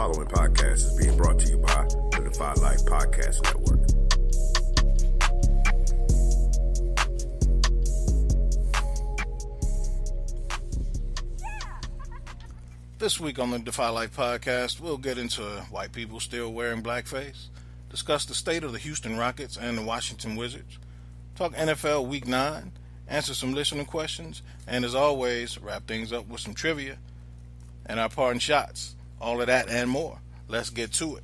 following podcast is being brought to you by the Defy Life Podcast Network. This week on the Defy Life Podcast, we'll get into white people still wearing blackface, discuss the state of the Houston Rockets and the Washington Wizards, talk NFL Week 9, answer some listener questions, and as always, wrap things up with some trivia and our parting shots. All of that and more. Let's get to it.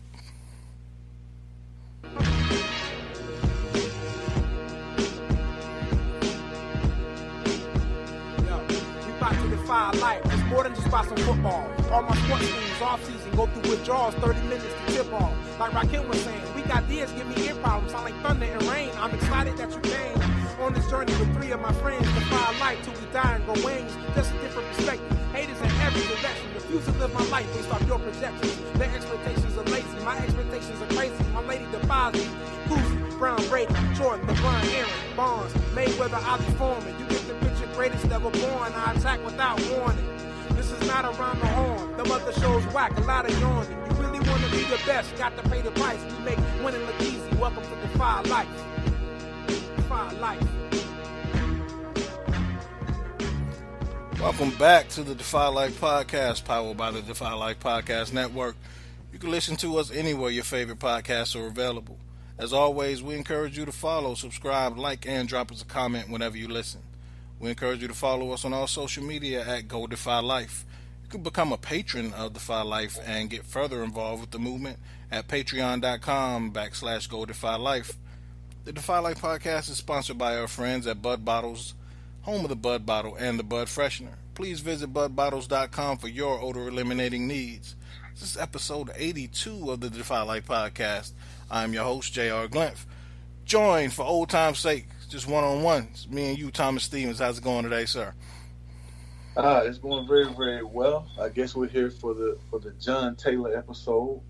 Defy Life. It's more than just about some football. All my sports teams off season go through withdrawals, 30 minutes to tip off. Like Rakim was saying, we got ideas, give me ear problems. Sound like thunder and rain. I'm excited that you came on this journey with 3 of my friends. Defy Life till we die and grow wings. Just a different perspective. Haters in every direction. Refuse to live my life based off your projections. Their expectations are lazy. My expectations are crazy. My lady defies me. Goofy, Brown, Brady, Jordan, LeBron, Aaron, Bonds, Mayweather, Ali Foreman. You get the picture, greatest ever born. I attack without warning. This is not around the horn. The other shows whack, a lot of yawning. You really want to be the best, got to pay the price. We make winning look easy. Welcome to Defy Life. Defy Life. Welcome back to the Defy Life Podcast, powered by the Defy Life Podcast Network. You can listen to us anywhere your favorite podcasts are available. As always, we encourage you to follow, subscribe, like, and drop us a comment whenever you listen. We encourage you to follow us on all social media at Go Defy Life. You can become a patron of Defy Life and get further involved with the movement at patreon.com/Go Defy Life. The Defy Life Podcast is sponsored by our friends at Bud Bottles, home of the Bud Bottle and the Bud Freshener. Please visit budbottles.com for your odor eliminating needs. This is episode 82 of the Defy Life Podcast. I'm your host, J.R. Glymph. Joined for old time's sake, just one-on-one. It's me and you, Thomas Stevens. How's it going today, sir? It's going very, very well. I guess we're here for the John Taylor episode.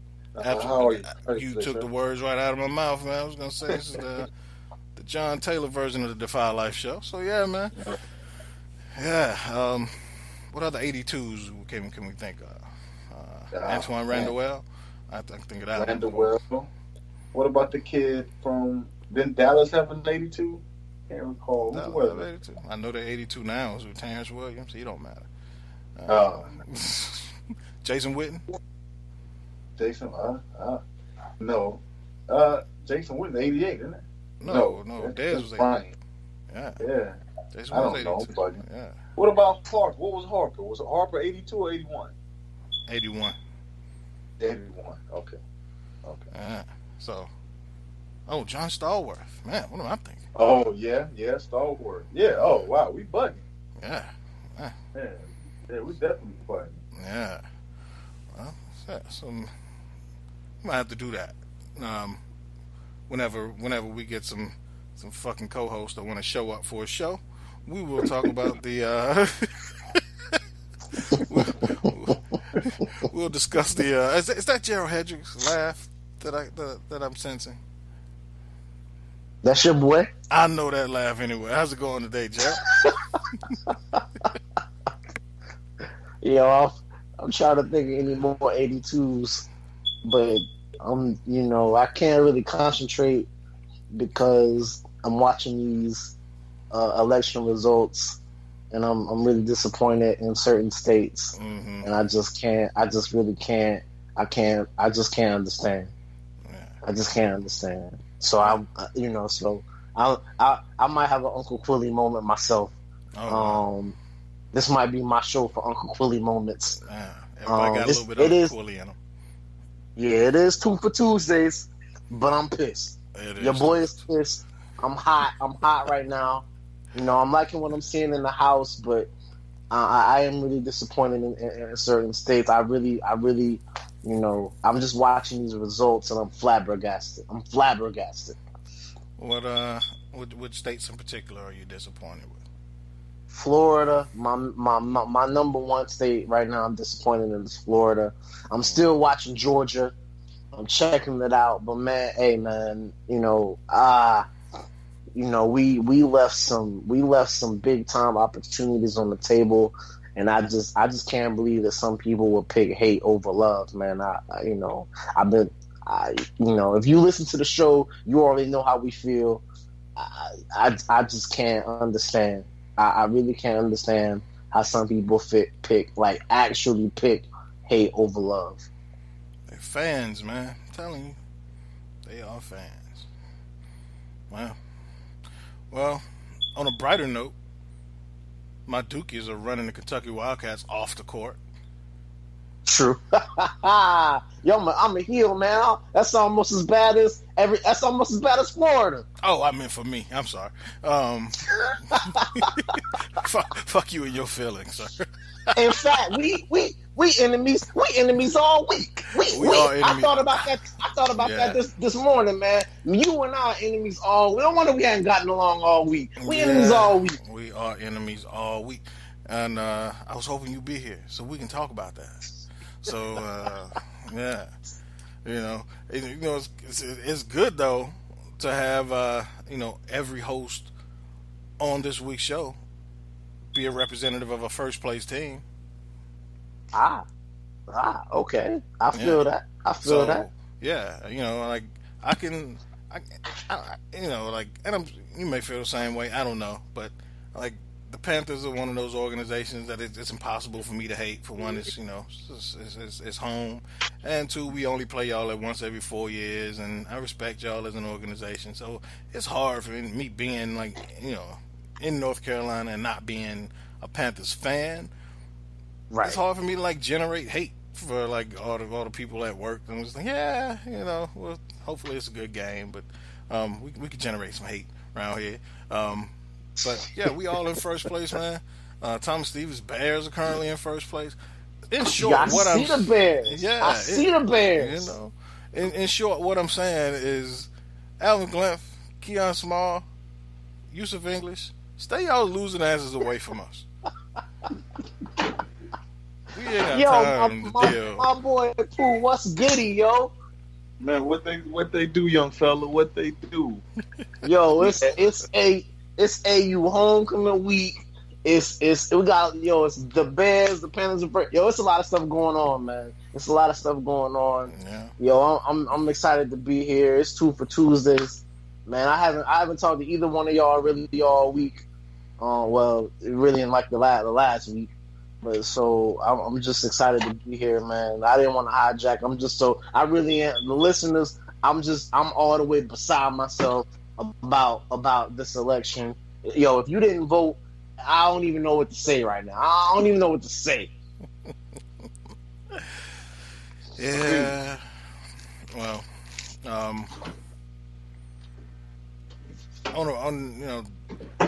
How are you? You took the words right out of my mouth, man. I was going to say this is the John Taylor version of the Defy Life show. So, yeah, man. Yeah. What other 82s can we think of? Antoine Randall. I think of that. Randall. What about the kid from... Didn't Dallas have an 82? Can't recall. Who was it? 82. I know they're 82 now. It's with Terrence Williams. He don't matter. Jason Witten? Jason, no. Jason Witten, 88, isn't it? No. Dez was 88. Yeah. Jason I was don't 82. know. Yeah. What about Harper? What was Harper? Was it Harper 82 or 81? 81. 81. Okay. Yeah. So... Oh, John Stallworth. Man, what am I thinking? Oh, yeah, Stallworth. Yeah, oh, wow, we bugging. Yeah, we definitely bugging. Yeah. Well, so we might have to do that. Whenever we get some fucking co-hosts that want to show up for a show, we will talk about the... we'll discuss the... Is that Gerald Hedrick's laugh that I'm sensing? That's your boy? I know that laugh anyway. How's it going today, Gerald? Yo, I'm trying to think of any more 82s, but I can't really concentrate because I'm watching these election results, and I'm really disappointed in certain states, and I just can't understand. I just can't understand. So I might have an Uncle Quilly moment myself. This might be my show for Uncle Quilly moments. Everybody got a little bit of Uncle Quilly in them. Yeah, it is 2 for Tuesdays, but I'm pissed. Your boy is pissed. I'm hot right now. I'm liking what I'm seeing in the house, but I am really disappointed in certain states. I really, I'm just watching these results and I'm flabbergasted. Which states in particular are you disappointed with? Florida, my number one state right now. I'm disappointed in is Florida. I'm still watching Georgia. I'm checking it out, but man, we left some big time opportunities on the table, And I just can't believe that some people will pick hate over love, man. If you listen to the show, you already know how we feel. I just can't understand. I really can't understand how some people actually pick hate over love. They're fans, man. I'm telling you, they are fans. Wow. Well, on a brighter note, my Dukies are running the Kentucky Wildcats off the court. True. Yo, I'm a heel, man. That's almost as bad as Florida. Oh, I meant for me. I'm sorry. Fuck you and your feelings, sir. In fact, we enemies. We enemies all week. We are enemies. I thought about that this morning, man. You and I are enemies all week. No wonder we haven't gotten along all week. We enemies all week. We are enemies all week. And I was hoping you'd be here so we can talk about that. So yeah, it's good though to have every host on this week's show be a representative of a first place team. Okay. I feel that. Yeah, and you may feel the same way. I don't know, but like. The Panthers are one of those organizations that it's impossible for me to hate. For one, it's home, and two, we only play y'all at once every 4 years, and I respect y'all as an organization. So it's hard for me being in North Carolina and not being a Panthers fan. Right. It's hard for me to generate hate for all the people at work. I'm just like, well, hopefully it's a good game, but we could generate some hate around here. But yeah, we all in first place, man. Thomas Stevens' Bears are currently in first place. In short, I see the Bears. In short, what I'm saying is, Alvin Glymph, Keon Small, Yusuf English, stay y'all losing asses away from us. We ain't got time to deal. My boy Pooh, what's goody, yo? Man, what they do, young fella? What they do? Yo, it's AU homecoming week. It's the Bears, the Panthers, it's a lot of stuff going on, man. It's a lot of stuff going on. Yeah. Yo, I'm excited to be here. It's 2 for Tuesdays, man. I haven't talked to either one of y'all really all week. Really in the last week. But so I'm just excited to be here, man. I didn't want to hijack. I really am. The listeners, I'm all the way beside myself about this election. Yo, if you didn't vote, I don't even know what to say right now. I don't even know what to say. Yeah. Well,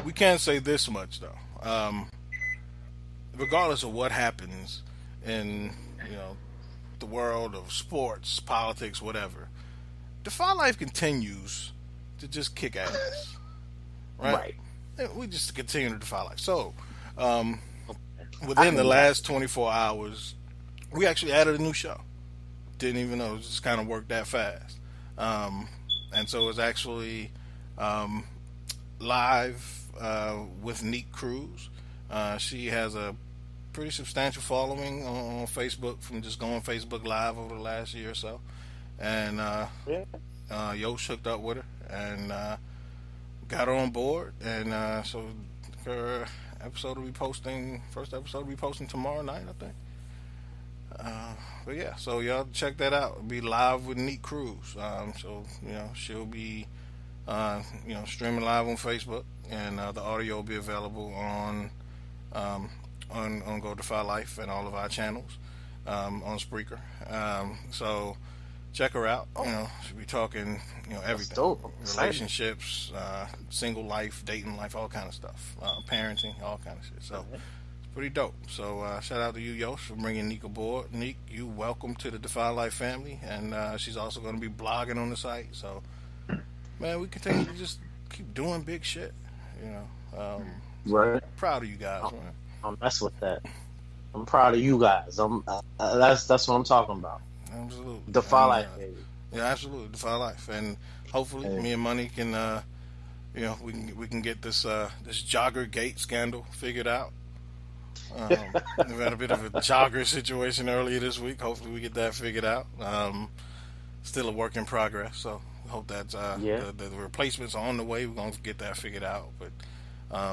we can't say this much though. Regardless of what happens in the world of sports, politics, whatever, Defy Life continues to just kick ass, right? We just continue to defy life. So, within the last 24 hours, we actually added a new show. Didn't even know. It just kind of worked that fast. And so it's actually live with Neat Cruz. She has a pretty substantial following on Facebook from just going Facebook Live over the last year or so. And Yosh hooked up with her and got her on board. And so her first episode will be posting tomorrow night, I think. But yeah, so y'all check that out. It'll be live with Neat Cruz. So she'll be streaming live on Facebook, and the audio will be available on Go Defy Life and all of our channels on Spreaker. So check her out. She'll be talking everything, relationships, single life, dating life, all kind of stuff, parenting, all kind of shit. So pretty dope. So shout out to you, Yosh, for bringing Neek aboard. Neek, you welcome to the Defy Life family, and she's also going to be blogging on the site. So, man, we continue to just keep doing big shit. Right. Proud of you guys, man. I'll mess with that. I'm proud of you guys. That's what I'm talking about. Absolutely. Defy Life, baby. Yeah, absolutely. Defy Life, and hopefully me and Money can, we can get this Jogger Gate scandal figured out. We've had a bit of a jogger situation earlier this week. Hopefully we get that figured out. Still a work in progress, so hope that the replacements are on the way. We're going to get that figured out. But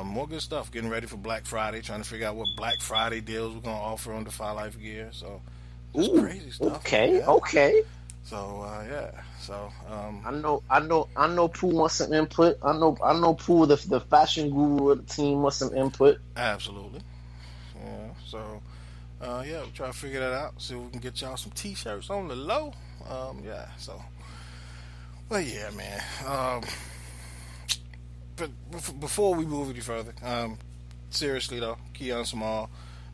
more good stuff. Getting ready for Black Friday, trying to figure out what Black Friday deals we're going to offer on Defy Life gear. So just crazy stuff. Okay. So So I know Pooh wants some input. I know Pooh, the fashion guru of the team, wants some input. Absolutely. Yeah. So we'll try to figure that out. See if we can get y'all some t-shirts on the low. So well, yeah, man. But before we move any further, seriously though, Keon Small,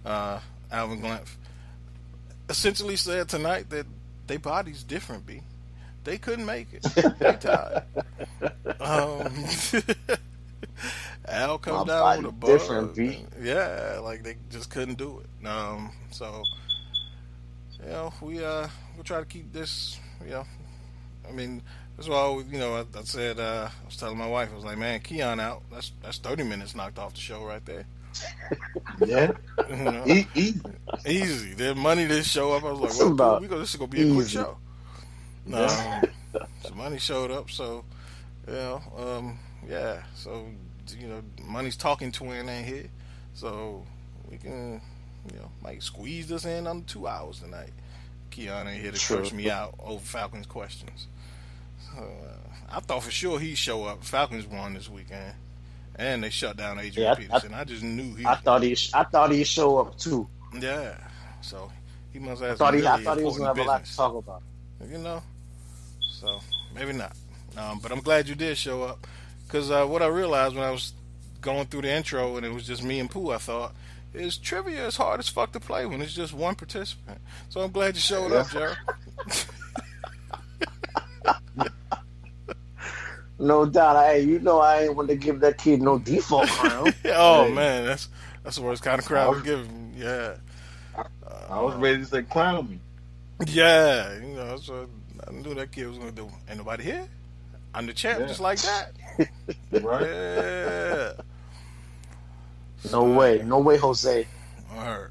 Alvin Glymph essentially said tonight that their body's different, B. They couldn't make it. They tired. Al come down with a bug. Different, B. Yeah, like they just couldn't do it. So we'll try to keep this. I mean, that's why I said I was telling my wife, I was like, man, Keon out. That's 30 minutes knocked off the show right there. Yeah, easy. Their money didn't show up. I was like, well, this is gonna be a quick show. So money showed up. So So money's talking twin ain't here. So we can might squeeze this in under 2 hours tonight. Keon ain't here to curse me out over Falcons questions. So I thought for sure he'd show up. Falcons won this weekend. And they shut down Adrian Peterson. I just knew he. I thought he'd show up too. Yeah, so he must have. I thought he was gonna have a lot to talk about. So maybe not. But I'm glad you did show up, because what I realized when I was going through the intro and it was just me and Pooh, I thought is trivia is hard as fuck to play when it's just one participant. So I'm glad you showed up, Gerald. No doubt. I ain't want to give that kid no default crown. Man, that's the worst kind of crown we give him. Yeah. I was ready to say clown me. Yeah, so I knew that kid was gonna do. Ain't nobody here. I'm the champ, just like that. Right? Yeah. No way, Jose. All right.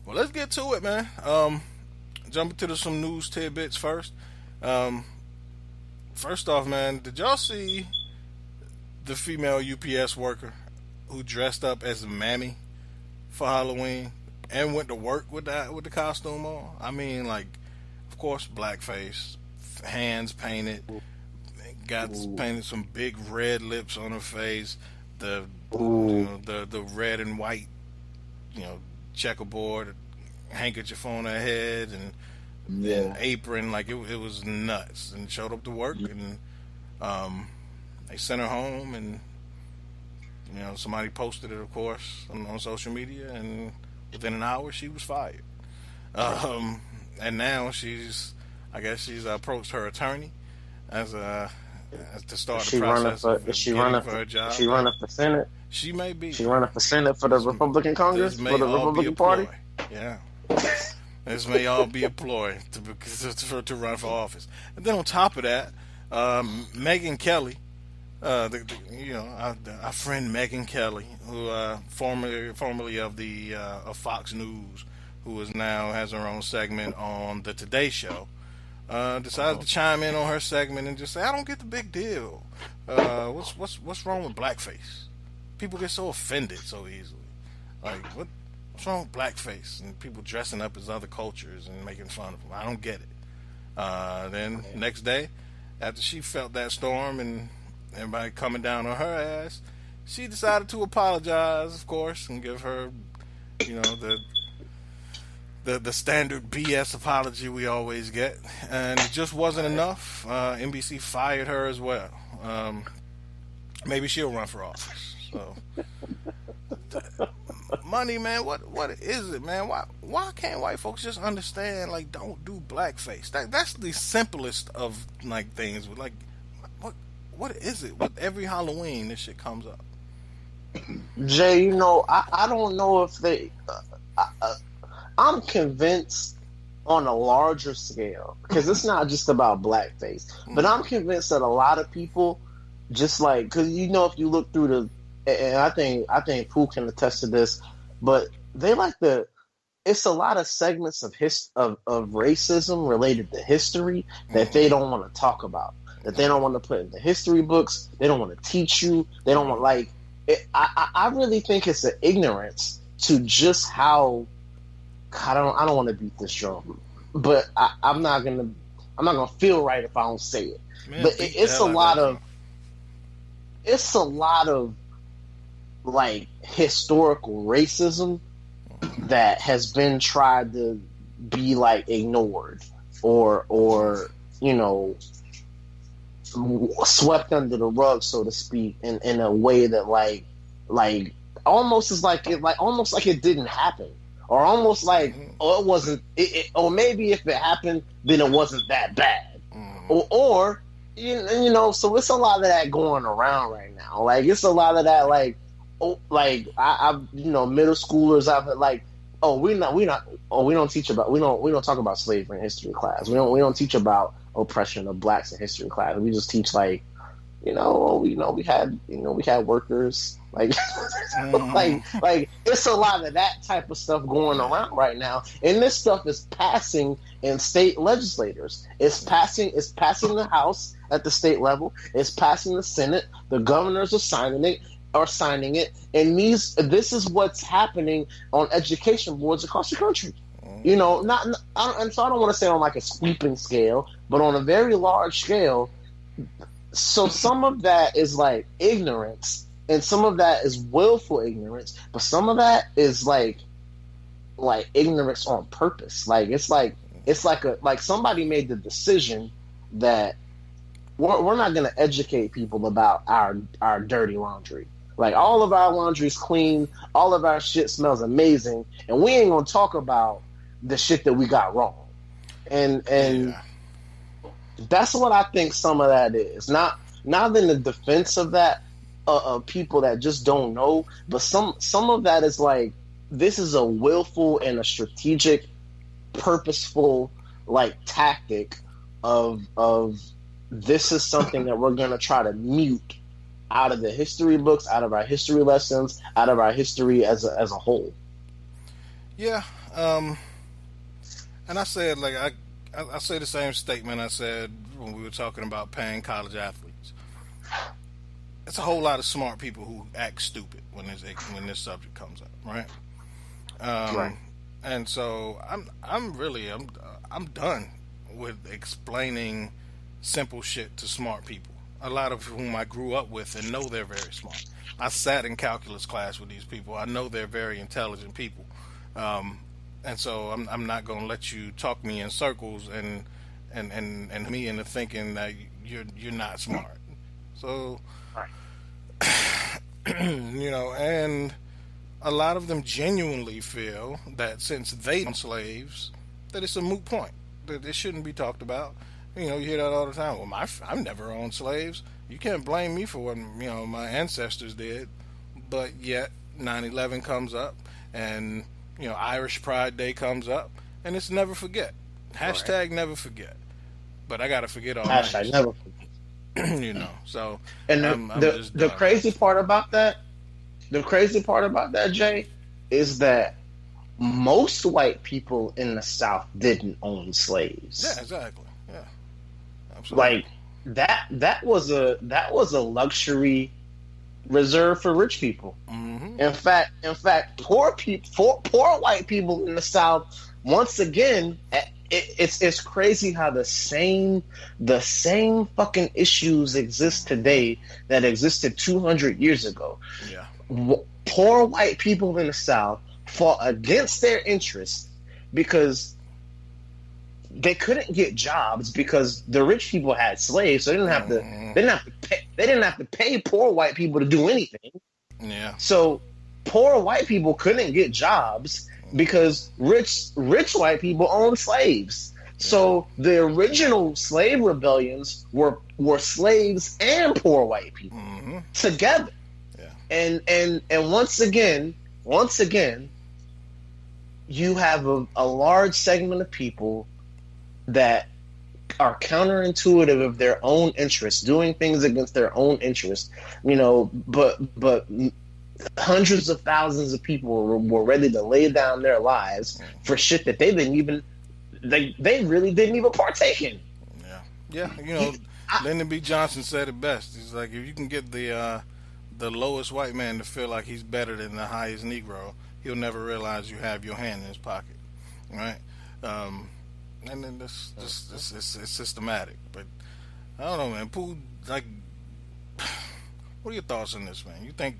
Well, let's get to it, man. Jumping to some news tidbits first. First off, man, did y'all see the female UPS worker who dressed up as a mammy for Halloween and went to work with the costume on? I mean, like, of course, blackface, hands painted, painted some big red lips on her face, the red and white, checkerboard handkerchief on her head, and apron, like it was nuts, and showed up to work, and they sent her home, and somebody posted it, of course, on social media, and within an hour she was fired. And now she's approached her attorney as to start the process. Is she running for her job? Is she running for Senate? She may be. She running for Senate for the Republican Congress, for the Republican Party. Yeah. This may all be a ploy to run for office. And then on top of that, Megyn Kelly, our friend Megyn Kelly, who formerly of Fox News, who now has her own segment on the Today Show, decided to chime in on her segment and just say, "I don't get the big deal. What's wrong with blackface? People get so offended so easily. Like what?" What's wrong with blackface and people dressing up as other cultures and making fun of them? I don't get it. Then next day, after she felt that storm and everybody coming down on her ass, she decided to apologize, of course, and give her, the standard BS apology we always get. And it just wasn't enough. NBC fired her as well. Maybe she'll run for office. So. Money, man, what is it, man? Why can't white folks just understand, like, don't do blackface? That's the simplest of, like, things. Like, what is it? With every Halloween, this shit comes up. Jay, I don't know if they... I'm convinced on a larger scale, because it's not just about blackface, but I'm convinced that a lot of people just, like... Because, if you look through and I think Pooh can attest to this, but it's a lot of segments of racism related to history that they don't want to talk about, that they don't want to put in the history books. They don't want to teach you. They don't want I really think it's an ignorance to just how. I don't want to beat this drum, but I'm not gonna feel right if I don't say it. Man, but it's a lot of like historical racism that has been tried to be like ignored or swept under the rug, so to speak, in a way that like almost is like it almost like it didn't happen, or almost like it wasn't or maybe if it happened then it wasn't that bad, or so it's a lot of that going around right now. Like it's a lot of that I middle schoolers I've we don't talk about slavery in history class. We don't teach about oppression of blacks in history class. We just teach we had workers like it's a lot of that type of stuff going around right now, and this stuff is passing in state legislators. It's passing the House at the state level. It's passing the Senate. The governors are signing it, and this is what's happening on education boards across the country. And so I don't want to say on like a sweeping scale, but on a very large scale. So some of that is like ignorance, and some of that is willful ignorance, but some of that is like ignorance on purpose. Like it's like somebody made the decision that we're not going to educate people about our dirty laundry. Like all of our laundry is clean, all of our shit smells amazing, and we ain't gonna talk about the shit that we got wrong. And that's what I think some of that is. Not in the defense of that of people that just don't know, but some of that is like this is a willful and a strategic, purposeful tactic of this is something that we're gonna try to mute out of the history books, out of our history lessons, out of our history as a whole. Yeah, and I said I say the same statement I said when we were talking about paying college athletes. It's a whole lot of smart people who act stupid when this subject comes up, right? Right. And so I'm done with explaining simple shit to smart people, a lot of whom I grew up with and know they're very smart. I sat in calculus class with these people. I know they're very intelligent people. And so I'm not going to let you talk me in circles and me into thinking that you're not smart. So, and a lot of them genuinely feel that since they own slaves, that it's a moot point, that it shouldn't be talked about. You hear that all the time. Well, I've never owned slaves. You can't blame me for what my ancestors did. But yet 9/11 comes up, and Irish Pride Day comes up, and it's never forget. Hashtag never forget. But I gotta forget all that. Hashtag never forget. So and the crazy part about that, Jay, is that most white people in the South didn't own slaves. Yeah, exactly. Yeah, absolutely. That was a luxury reserved for rich people. Mm-hmm. In fact, poor white people in the South, once again, it's crazy how the same fucking issues exist today that existed 200 years ago. Yeah. Poor white people in the South fought against their interests because they couldn't get jobs because the rich people had slaves, so they didn't have to. They didn't have to pay poor white people to do anything. Yeah. So poor white people couldn't get jobs because rich white people owned slaves. So the original slave rebellions were slaves and poor white people together. Yeah. And once again, you have a large segment of people that are counterintuitive of their own interests, doing things against their own interests, but hundreds of thousands of people were ready to lay down their lives for shit that they really didn't even partake in. Yeah. Lyndon B. Johnson said it best. He's like, if you can get the lowest white man to feel like he's better than the highest Negro, he'll never realize you have your hand in his pocket, right? And then it's systematic. But I don't know, man. Pooh, like, what are your thoughts on this, man? You think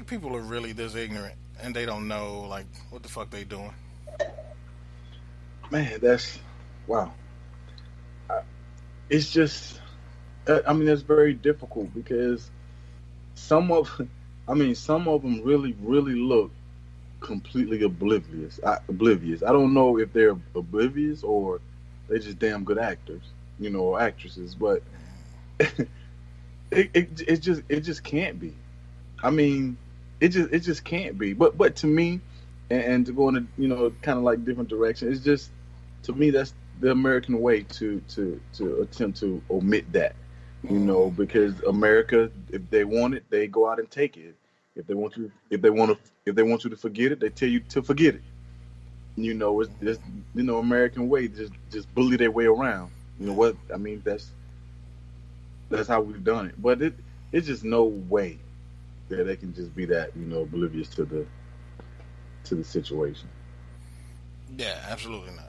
people are really this ignorant and they don't know, like, what the fuck they doing? Man, that's wow. It's just, it's very difficult because some of them really, really look completely oblivious. I don't know if they're oblivious or they're just damn good actors, or actresses, but it just can't be. It just can't be. But to me, and to go in a kind of like different direction, it's just, to me, that's the American way to attempt to omit that, because America, if they want it, they go out and take it. If they want you to forget it, they tell you to forget it. It's just, American way, just bully their way around. That's how we've done it. But it's just no way that they can just be that, oblivious to the situation. Yeah, absolutely not.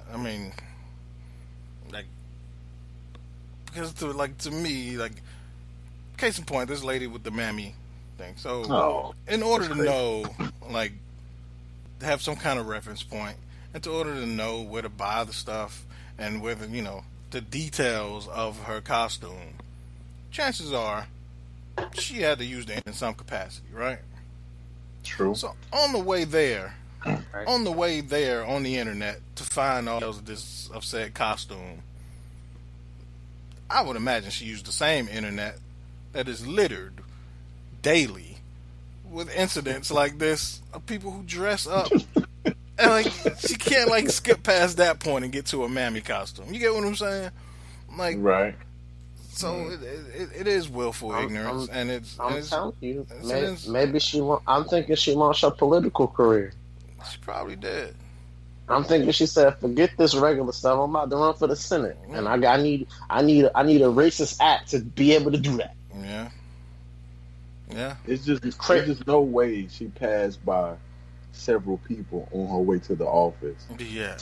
Because to me, case in point, this lady with the mammy thing. So, in order to know, have some kind of reference point, and to order to know where to buy the stuff and whether, the details of her costume, chances are she had to use it in some capacity, right? True. So, on the way there, on the internet to find all of this of said costume, I would imagine she used the same internet that is littered daily with incidents like this of people who dress up. And she can't skip past that point and get to a mammy costume. You get what I'm saying? Right. So it is willful ignorance, and it's. I'm telling you, maybe she want. I'm thinking she launched her political career. She probably did. I'm thinking she said, "Forget this regular stuff. I'm about to run for the Senate, and I need a racist act to be able to do that." Yeah. It's just no way she passed by several people on her way to the office. Yeah.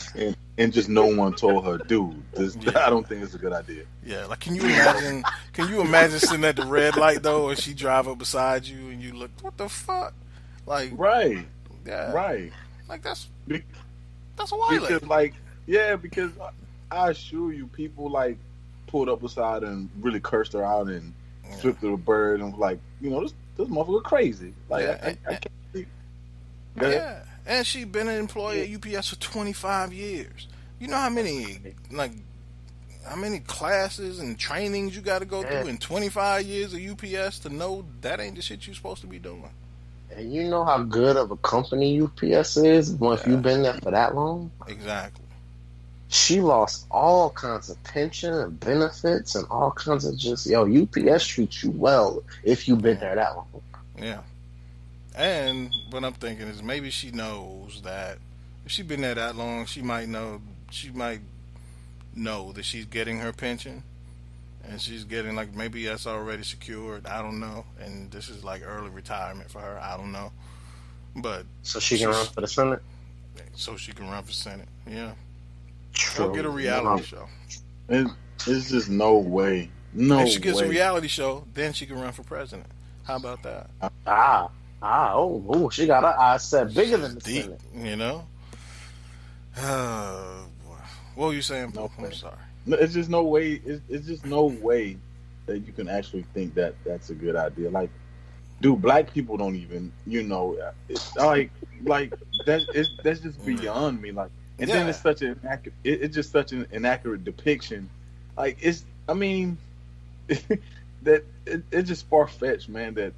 And just no one told her, dude, I don't think it's a good idea. Yeah, can you imagine sitting at the red light though, and she drive up beside you and you look, what the fuck? Right. Yeah. Right. That's a white lady. Because I assure you, people pulled up beside her and really cursed her out and flipped her a bird and was this motherfucker crazy. I can't see. Yeah. And she been an employee at UPS for 25 years. You know how many classes and trainings you got to go through in 25 years of UPS to know that ain't the shit you're supposed to be doing. And you know how good of a company UPS is if you've been there for that long? Exactly. She lost all kinds of pension and benefits and all kinds of UPS treats you well if you've been there that long. Yeah. And what I'm thinking is maybe she knows that if she's been there that long, she might know that she's getting her pension, and she's getting maybe that's already secured. I don't know, and this is early retirement for her. I don't know, but so she can run for the Senate. So she can run for Senate. Yeah. True. Or get a reality show. It's just no way. If she gets a reality show, then she can run for president. How about that? She got her eyes set bigger than the deep, Senate. What were you saying, Paul? I'm sorry. No, it's just no way. It's just no way that you can actually think that that's a good idea. Dude, black people don't even, it's that's just beyond me. Then it's such an inaccurate. It's just such an inaccurate depiction. That it's just far fetched, man. That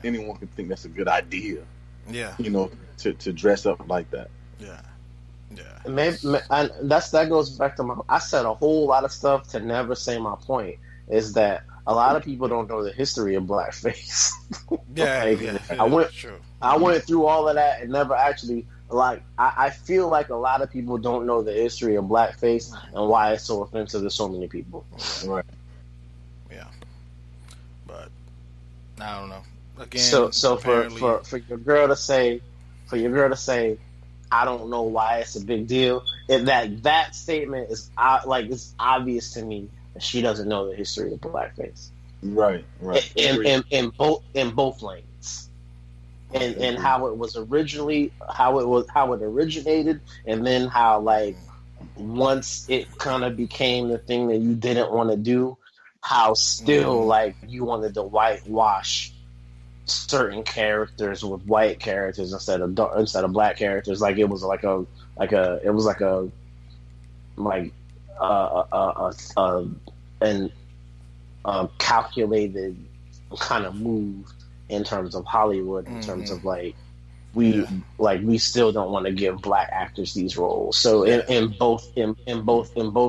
anyone can think that's a good idea. Yeah. To dress up like that. Yeah. Yeah. Maybe, and that goes back to I said a whole lot of stuff to never say my point. Is that a lot of people don't know the history of blackface. Yeah, like, yeah, I went through all of that and never actually like. I feel like a lot of people don't know the history of blackface and why it's so offensive to so many people. Right. Yeah, but I don't know. Again, so for your girl to say, I don't know why it's a big deal. That statement is it's obvious to me that she doesn't know the history of blackface. Right. In both lanes, and how it was originally, how it originated, and then how like once it kind of became the thing that you didn't want to do, how still like you wanted to whitewash certain characters with white characters instead of black characters. Like it was calculated kind of move in terms of Hollywood, in terms of like we still don't want to give black actors these roles. So in both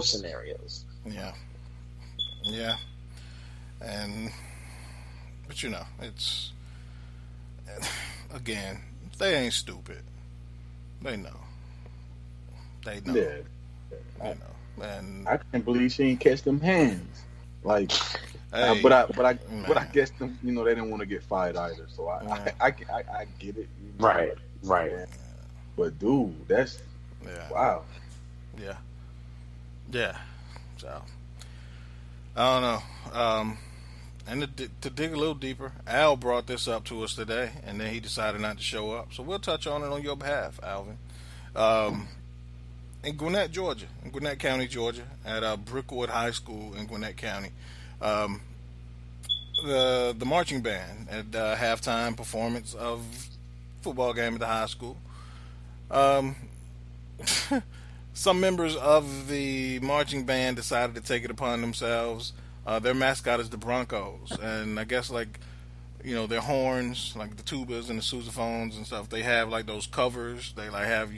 scenarios. Yeah. But you know, it's again, they ain't stupid. They know. Yeah. You know. And I can't believe she ain't catch them hands. Like, hey, but I guess them, you know, they didn't want to get fired either. So I get it. You know? Right. Yeah. But dude, that's wow. Yeah. So I don't know. And to dig a little deeper, Al brought this up to us today, and then he decided not to show up. So we'll touch on it on your behalf, Alvin. In Gwinnett, Georgia, in Gwinnett County, Georgia, at Brookwood High School in Gwinnett County, the marching band at halftime performance of football game at the high school. Some members of the marching band decided to take it upon themselves. Their mascot is the Broncos, and I guess like, you know, their horns, like the tubas and the sousaphones and stuff, they have like those covers. They like have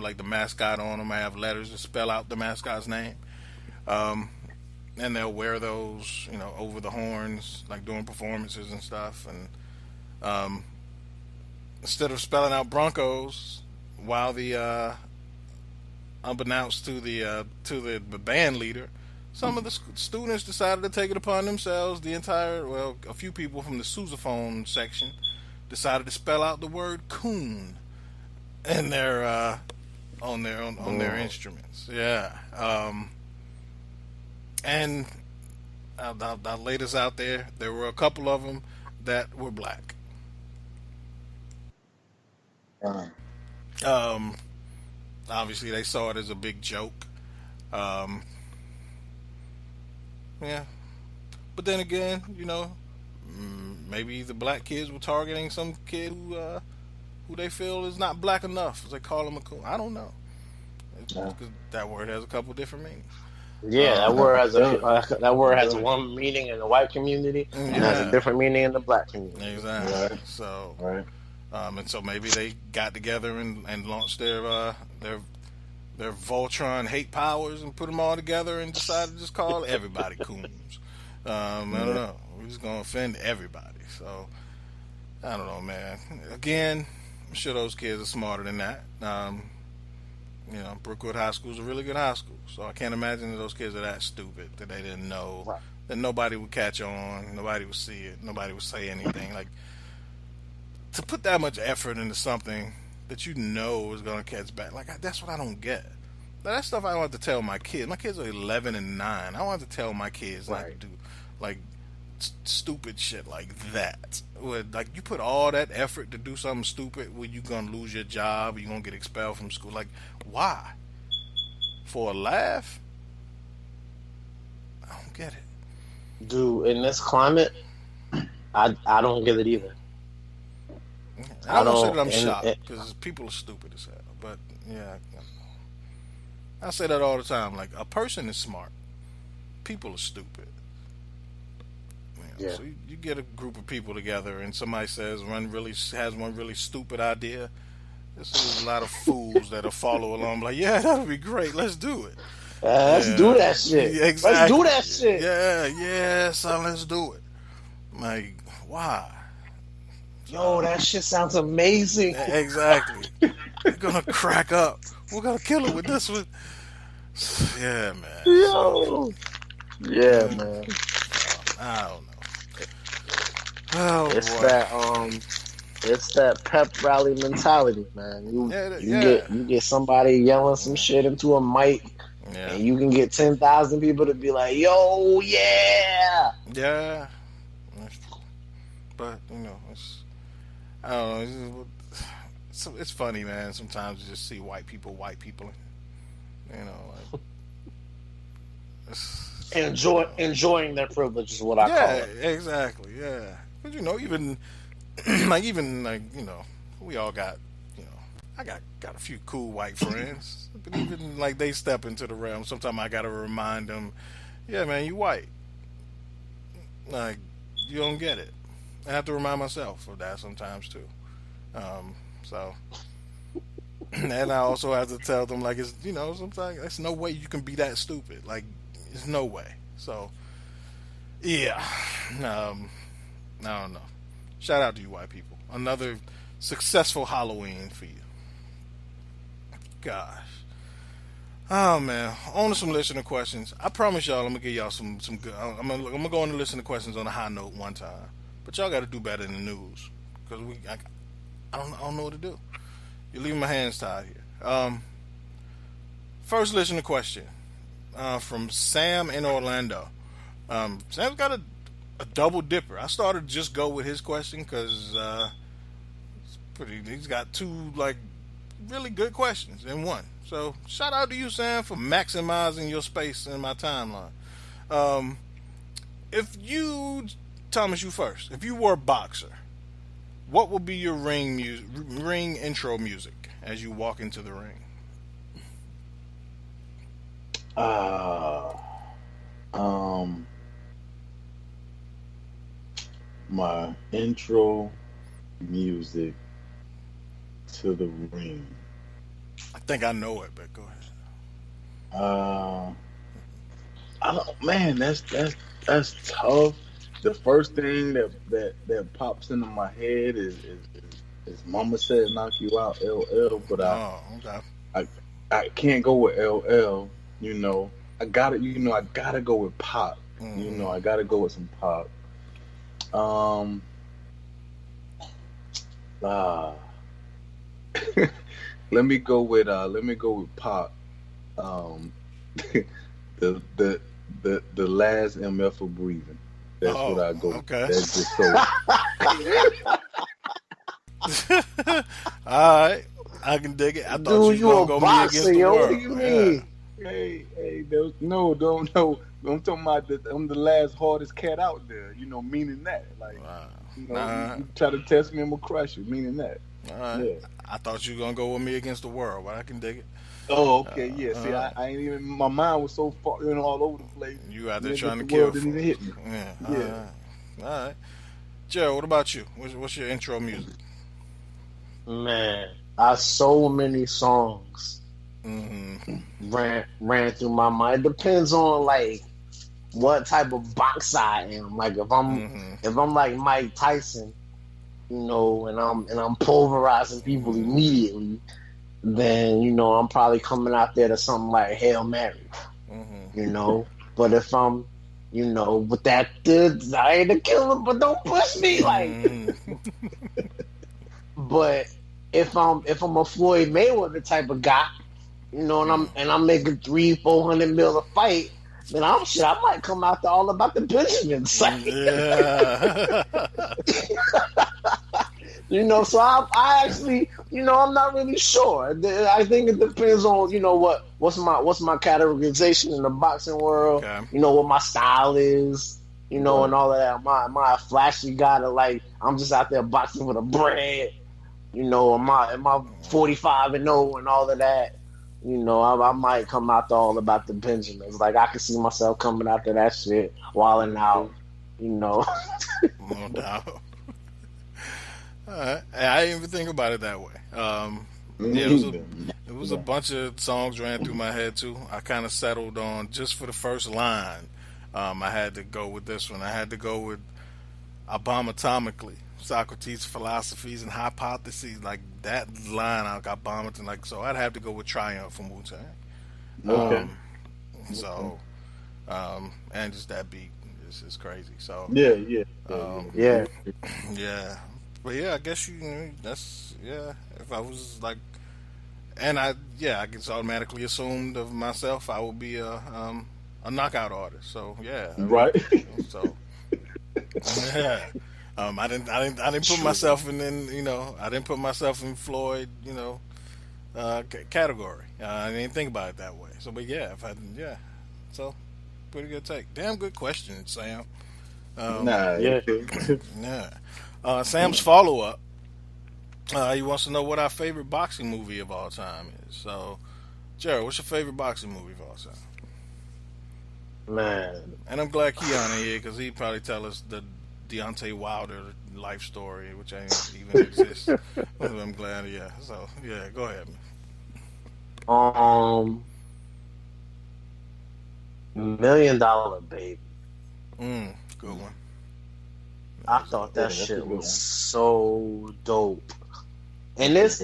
like the mascot on them. I have letters that spell out the mascot's name, and they'll wear those, you know, over the horns, like during performances and stuff. And instead of spelling out Broncos, while the unbeknownst to the band leader, some of the students decided to take it upon themselves. A few people from the sousaphone section decided to spell out the word coon in their on their instruments. Yeah. And I'll lay this out there. There were a couple of them that were black. Obviously, they saw it as a big joke. Yeah, but then again, you know, maybe the black kids were targeting some kid who they feel is not black enough. They call him a coon. I don't know. Because that word has a couple different meanings. Yeah, that word has one meaning in the white community and has a different meaning in the black community. Exactly. Right. So, right. And so maybe they got together and launched their Voltron hate powers and put them all together and decided to just call everybody coons. I don't know. We're just going to offend everybody. So, I don't know, man. Again, I'm sure those kids are smarter than that. You know, Brookwood High School is a really good high school. So I can't imagine that those kids are that stupid that they didn't know that nobody would catch on, nobody would see it, nobody would say anything. Like, to put that much effort into something that you know is going to catch back. Like, that's what I don't get. That's stuff I want to tell my kids. My kids are 11 and 9. I want to tell my kids not to do, like, stupid shit like that. Like, you put all that effort to do something stupid where you're going to lose your job or you're going to get expelled from school. Like, why? For a laugh? I don't get it. Dude, in this climate, I don't get it either. I don't say that I'm shocked because people are stupid as hell. But yeah, I say that all the time. Like, a person is smart, people are stupid. So you get a group of people together, and somebody has one really stupid idea. There's a lot of fools that'll follow along, like, yeah, that'll be great, let's do it. Let's do that shit. Yeah, exactly. Let's do that shit. Yeah, son, let's do it. Like, why? Yo, that shit sounds amazing. Exactly. We're gonna crack up. We're gonna kill it with this one. Yeah, man. Yo. Yeah, man. I don't know. Oh, it's boy. It's that pep rally mentality, man. You get somebody yelling some shit into a mic, and you can get 10,000 people to be like, "Yo, yeah." Yeah. But I don't know. It's funny, man. Sometimes you just see white people, enjoying their privilege is what I call it. Yeah, exactly. Yeah, but even we all got I got a few cool white friends, but even like they step into the realm. Sometimes I gotta remind them, yeah, man, you white. Like you don't get it. I have to remind myself of that sometimes too. And I also have to tell them, like, it's sometimes there's no way you can be that stupid. Like, there's no way. So, yeah, I don't know. Shout out to you, white people. Another successful Halloween for you. Gosh. Oh man, on to some listener questions. I promise y'all, I'm gonna give y'all some good. I'm gonna go on to listener questions on a high note one time. But y'all got to do better in the news because I don't know what to do. You're leaving my hands tied here. First listener question from Sam in Orlando. Sam's got a double dipper. I started to just go with his question because he's got two like really good questions in one. So shout out to you, Sam, for maximizing your space in my timeline. Thomas, you first. If you were a boxer, what would be your ring intro music as you walk into the ring? My intro music to the ring. I think I know it, but go ahead. I don't. Man, that's tough. The first thing that pops into my head is Mama Said Knock You Out, LL, but I can't go with LL, I gotta go with pop. Mm-hmm. I gotta go with some pop. Let me go with pop. The last MF for breathing. That's what I go. Okay. That's just so. All right, I can dig it. I thought you were gonna go me against the world. What do you mean? Hey, don't. I'm talking about I'm the last hardest cat out there. Meaning that. Like, you try to test me, I'm gonna crush you. Meaning that. All right. Yeah. I thought you were gonna go with me against the world, but I can dig it. Oh, okay, yeah. See, I ain't even. My mind was so far, all over the place. You out there trying to kill. Didn't even hit me. Yeah. All right. Gerald, what about you? What's your intro music? Man, so many songs ran through my mind. It depends on like what type of boxer I am. Like if I'm like Mike Tyson, and I'm pulverizing people immediately. Then I'm probably coming out there to something like Hail Mary, But if I'm, with that, I ain't a killer, but don't push me, like. But if I'm a Floyd Mayweather type of guy, and I'm making $300-400 million a fight, then I might come out there all about the Benjamins, like. Yeah. So I actually, I'm not really sure. I think it depends on, what's my categorization in the boxing world. Okay. What my style is, and all of that. Am I a flashy guy that like I'm just out there boxing with a bread? Am I 45-0 and all of that? I might come out there all about the Benjamins. Like I can see myself coming out to that shit, wilding out. No doubt. All right. I didn't even think about it that way. It was a bunch of songs ran through my head too. I kind of settled on just for the first line. I had to go with this one. I had to go with Abomatomically, Socrates' philosophies and hypotheses. Like that line, I got bombed, like so. I'd have to go with Triumph from Wu-Tang. Okay. So, and just that beat is crazy. So Yeah. But yeah, I guess that's If I was like, and I just automatically assumed of myself I would be a knockout artist. So yeah, right. So yeah, I didn't put myself in I didn't put myself in Floyd category. I didn't think about it that way. So, but yeah, so pretty good take. Damn good question, Sam. Yeah. Sam's follow up. He wants to know what our favorite boxing movie of all time is. So, Jared, what's your favorite boxing movie of all time? Man. And I'm glad Keon in here because he'd probably tell us the Deontay Wilder life story, which ain't even exists. I'm glad, yeah. So, yeah, go ahead, man. $1 Million Baby. Good one. I thought that shit was so dope. And this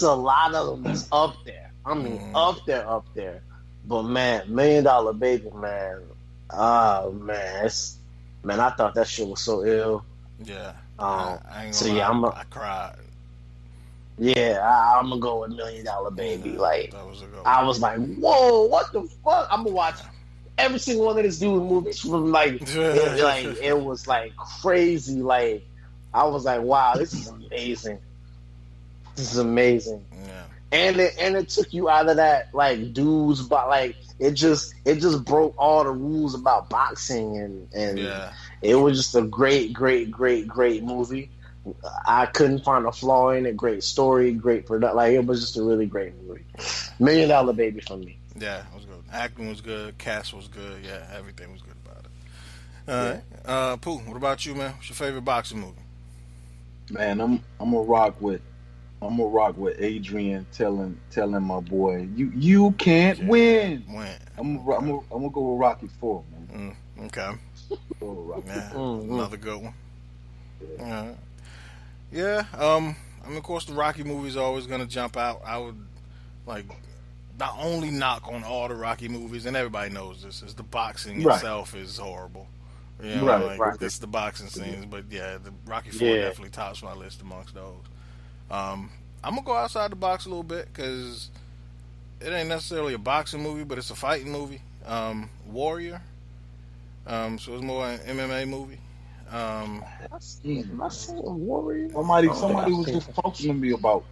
a lot of them is up there. I mean, up there. But man, $1 Million Baby, man. Man, I thought that shit was so ill. Yeah. I cried. Yeah, I'm gonna go with $1 Million Baby. Like, that was a good one. I was like, whoa, what the fuck? I'm gonna watch every single one of this dude's movies from it was like crazy. Like, I was like, wow, this is amazing. This is amazing. Yeah. And it took you out of that like dudes, but like it just broke all the rules about boxing and it was just a great movie. I couldn't find a flaw in it. Great story, great production. Like, it was just a really great movie. $1 Million Baby for me. Yeah, it was good. Acting was good. Cast was good. Yeah, everything was good about it. All right, Pooh, what about you, man? What's your favorite boxing movie? Man, I'm gonna rock with Adrian telling my boy, you can't win. I'm gonna go with Rocky 4, man. Okay. Go with Rocky. Another good one. Yeah. I mean, of course, the Rocky movies are always gonna jump out. I would not only knock on all the Rocky movies, and everybody knows this, is the boxing itself is horrible. It's the boxing scenes, but yeah, the Rocky 4 definitely tops my list amongst those. I'm gonna go outside the box a little bit because it ain't necessarily a boxing movie, but it's a fighting movie. Warrior. So it's more an MMA movie. Am I saying Warrior? Somebody was just talking to me about.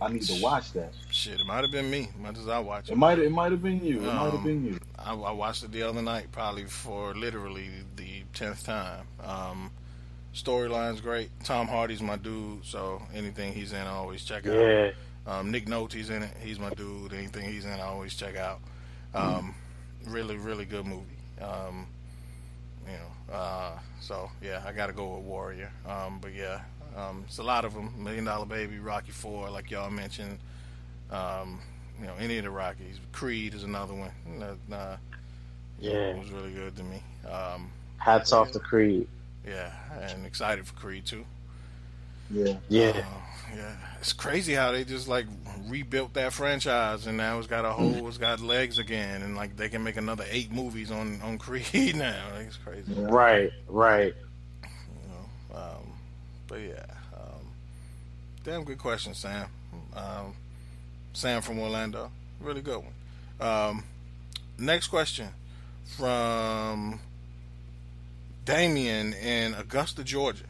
I need to watch that. Shit, it might have been me. Much as I watch it. It might have been you. I watched it the other night, probably for literally the 10th time. Storyline's great. Tom Hardy's my dude, so anything he's in, I always check out. Nick Nolte's in it. He's my dude. Anything he's in, I always check out. Really, really good movie. So yeah, I got to go with Warrior. But yeah, it's a lot of them. $1 Million Baby, Rocky 4, like y'all mentioned. Any of the Rockies. Creed is another one. It was really good to me. Hats off to Creed. Yeah, and excited for Creed too. Yeah. It's crazy how they just like rebuilt that franchise, and now it's got legs again, and like they can make another 8 movies on Creed now. Like, it's crazy. Right. But yeah, damn good question, Sam. Sam from Orlando, really good one. Next question from Damien in Augusta, Georgia.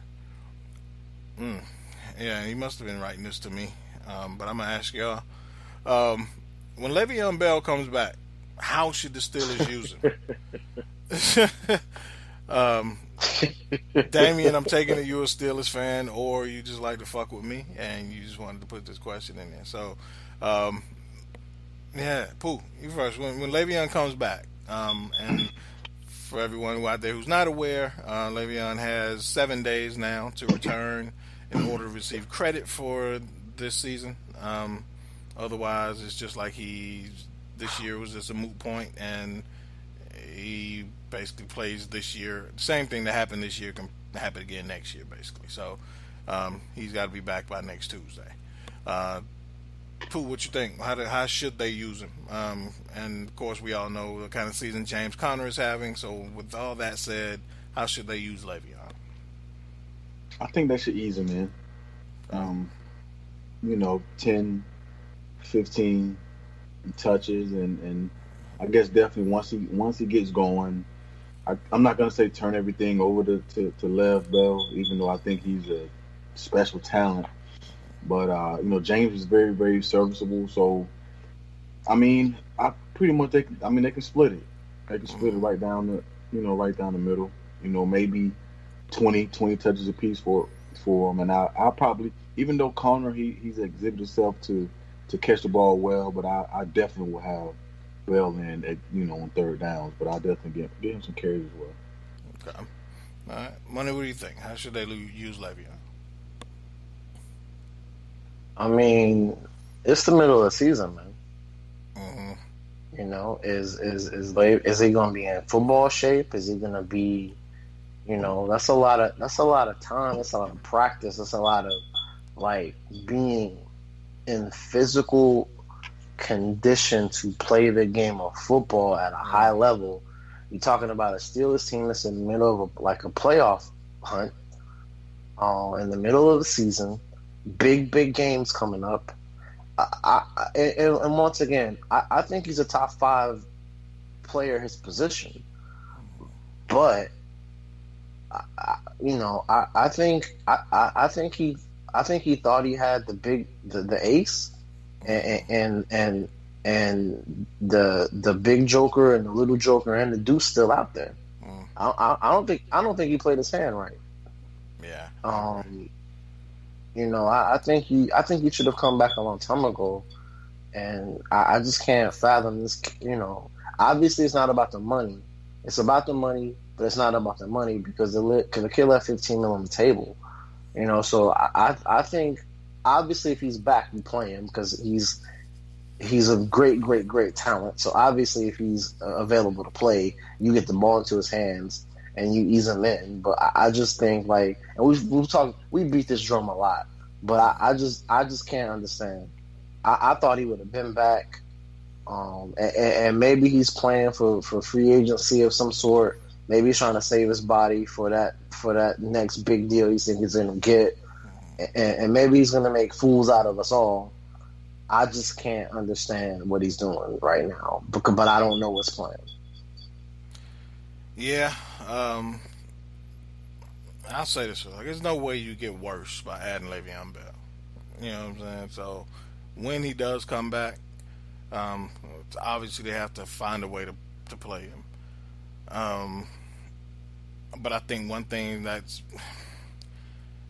Yeah, he must have been writing this to me, but I'm gonna ask y'all. When Le'Veon Bell comes back, how should the Steelers use him? Damien, I'm taking it you're a Steelers fan, or you just like to fuck with me, and you just wanted to put this question in there. So, Pooh, you first. When Le'Veon comes back, and for everyone out there who's not aware, Le'Veon has 7 days now to return in order to receive credit for this season. Otherwise, it's just like this year was just a moot point, and he basically plays this year. Same thing that happened this year can happen again next year, basically. So he's got to be back by next Tuesday. Pooh, what you think? How should they use him? And of course, we all know the kind of season James Conner is having. So with all that said, how should they use Le'Veon? I think they should ease him in. 10, 15 touches, and I guess definitely once he gets going, I'm not gonna say turn everything over to Lev Bell, even though I think he's a special talent. But James is very, very serviceable. So I pretty much they can split it. They can split it right down the middle. Maybe 20 touches apiece for him. And I'll probably, even though Conner he's exhibited himself to catch the ball well, but I definitely will have Bell in on third downs. But I'll definitely get him some carries as well. Okay. All right, Money. What do you think? How should they use Le'Veon? It's the middle of the season, man. Mm-hmm. Is he going to be in football shape? Is he going to be, that's a lot of time. That's a lot of practice. That's a lot of being in physical condition to play the game of football at a high level. You're talking about a Steelers team that's in the middle of a playoff hunt, in the middle of the season. Big games coming up. And once again, I think he's a top 5 player at his position. But I think he thought he had the ace and the big joker and the little joker and the deuce still out there. I don't think he played his hand right. Yeah. I think he should have come back a long time ago, and I just can't fathom this. Obviously it's not about the money. It's about the money, but it's not about the money because the kid left $15 million on the table. So I think obviously if he's back, we play him because he's a great talent. So obviously if he's available to play, you get the ball into his hands and you ease him in. But I just think and we beat this drum a lot, but I just can't understand. I thought he would have been back, and maybe he's playing for free agency of some sort. Maybe he's trying to save his body for that next big deal he thinks he's going to get, and maybe he's going to make fools out of us all. I just can't understand what he's doing right now, but I don't know what's playing. Yeah, I'll say this: there's no way you get worse by adding Le'Veon Bell. You know what I'm saying? So when he does come back, obviously they have to find a way to play him. But I think one thing and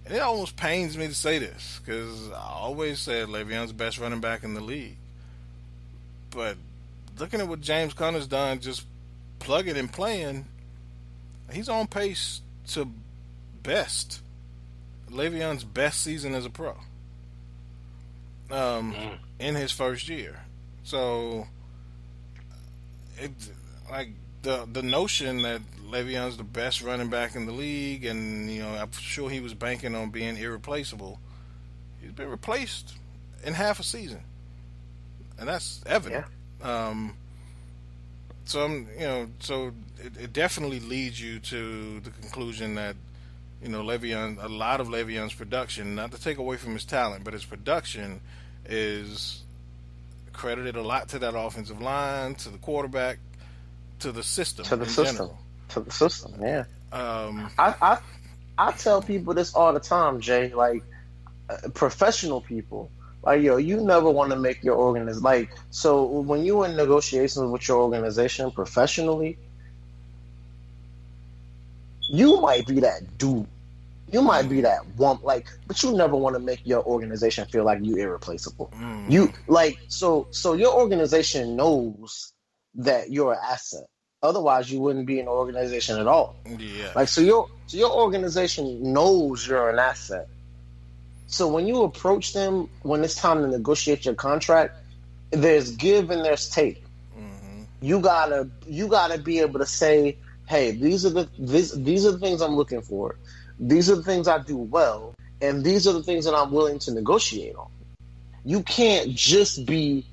it almost pains me to say this because I always said Le'Veon's the best running back in the league. But looking at what James Conner's done, just plugging and playing, he's on pace to Le'Veon's best season as a pro in his first year. So the notion that Le'Veon's the best running back in the league, and I'm sure he was banking on being irreplaceable. He's been replaced in half a season, and that's evident. Yeah. So it definitely leads you to the conclusion that a lot of Le'Veon's production, not to take away from his talent, but his production is credited a lot to that offensive line, to the quarterback, to the system, to the system. Yeah. I tell people this all the time, Jay. Professional people, you never want to make your organization so when you're in negotiations with your organization professionally, you might be that dude. You might be that one, but you never want to make your organization feel like you irreplaceable. You so your organization knows that you're an asset. Otherwise, you wouldn't be in an organization at all. Yeah. So your organization knows you're an asset. So when you approach them, when it's time to negotiate your contract, there's give and there's take. Mm-hmm. You gotta be able to say, hey, these are the things I'm looking for. These are the things I do well, and these are the things that I'm willing to negotiate on. You can't just be.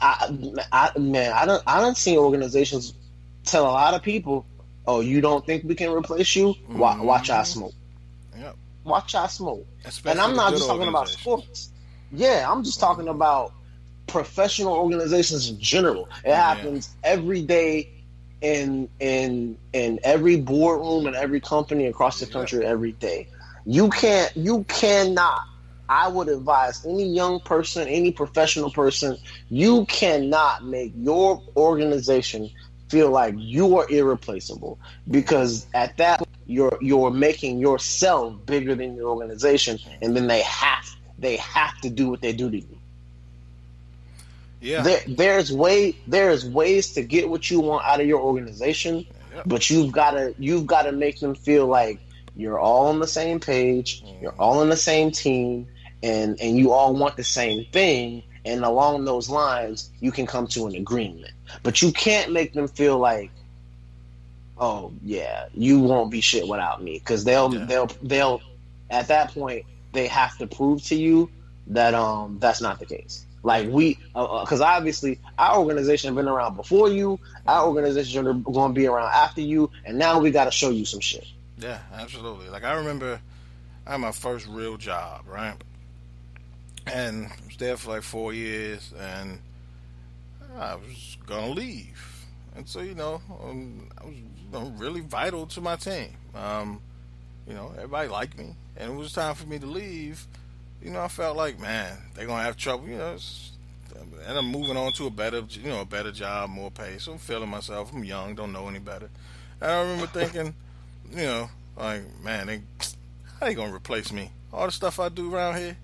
I don't see organizations tell a lot of people, "Oh, you don't think we can replace you? Mm-hmm. Watch I smoke." Yep. Watch I smoke. Especially and I'm not just talking about sports. Yeah, I'm just talking about professional organizations in general. It happens every day in every boardroom and every company across the country every day. You cannot. I would advise any young person, any professional person, you cannot make your organization feel like you are irreplaceable, because at that point, you're making yourself bigger than your organization, and then they have to do what they do to you. Yeah, there's ways to get what you want out of your organization, but you've got to make them feel like you're all on the same page, you're all on the same team, and you all want the same thing, and along those lines, you can come to an agreement. But you can't make them feel like, oh yeah, you won't be shit without me, because they'll at that point they have to prove to you that that's not the case. Like because obviously our organization has been around before you, our organization are going to be around after you, and now we got to show you some shit. Yeah, absolutely. Like I remember, I had my first real job, right? And I was there for like 4 years, and I was gonna leave, and so I was really vital to my team. Everybody liked me, and it was time for me to leave. I felt like, man, they're gonna have trouble. And I'm moving on to a better job, more pay. So I'm feeling myself. I'm young, don't know any better. And I remember thinking, like, man, how they gonna replace me? All the stuff I do around here.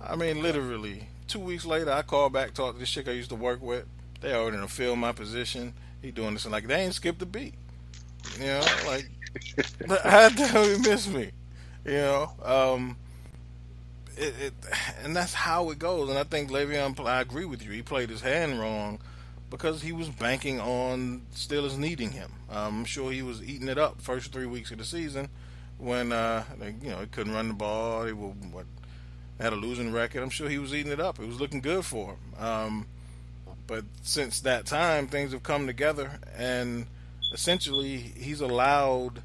I mean, literally, 2 weeks later, I called back, talked to this chick I used to work with. They already done filled my position. He doing this, and like, they ain't skipped a beat. Like, how the hell he miss me? And that's how it goes. And I think Le'Veon, I agree with you. He played his hand wrong because he was banking on Steelers needing him. I'm sure he was eating it up first 3 weeks of the season when he couldn't run the ball. He had a losing record. I'm sure he was eating it up. It was looking good for him. But since that time, things have come together, and essentially he's allowed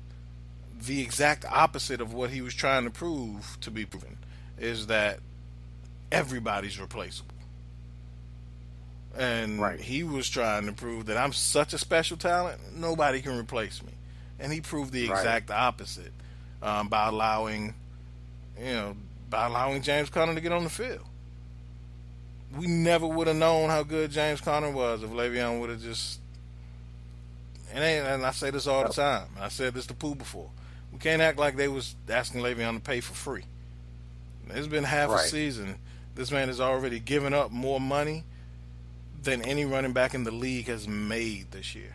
the exact opposite of what he was trying to prove to be proven, is that everybody's replaceable. And he was trying to prove that I'm such a special talent, nobody can replace me. And he proved the exact opposite by allowing James Conner to get on the field. We never would have known how good James Conner was if Le'Veon would have just. And I say this all the time. I said this to Pooh before. We can't act like they was asking Le'Veon to pay for free. It's been half a season. This man has already given up more money than any running back in the league has made this year.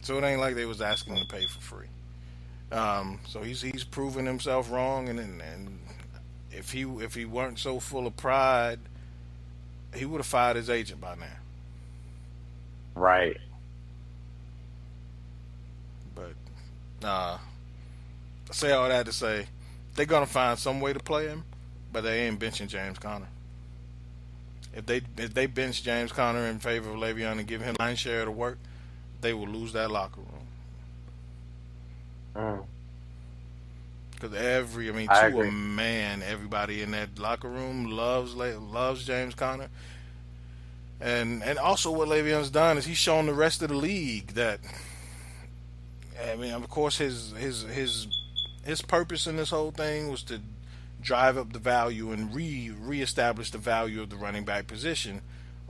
So it ain't like they was asking him to pay for free. So he's proven himself wrong, and if he weren't so full of pride, he would have fired his agent by now. Right. But I say all that to say they're gonna find some way to play him, but they ain't benching James Conner. If they bench James Conner in favor of Le'Veon and give him line share of the work, they will lose that locker room. Because to a man, everybody in that locker room loves James Conner. And also what Le'Veon's done is he's shown the rest of the league that, of course, his purpose in this whole thing was to drive up the value and reestablish the value of the running back position.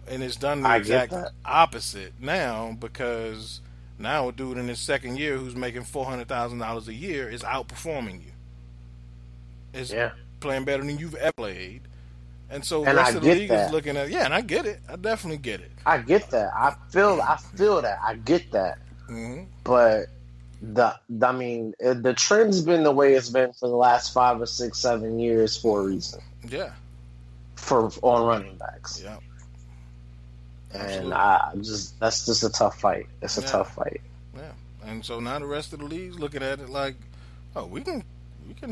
And it's done the exact opposite now, because now a dude in his second year who's making $400,000 a year is outperforming you. Is playing better than you've ever played. And so the rest of the league is looking at, and I get it. I definitely get it. I get that. I feel that. I get that. Mm-hmm. But the trend's been the way it's been for the last 5 or 6, 7 years for a reason. Yeah. On running backs. Yeah. And that's just a tough fight. It's a tough fight. Yeah. And so now the rest of the league's looking at it like, oh, we can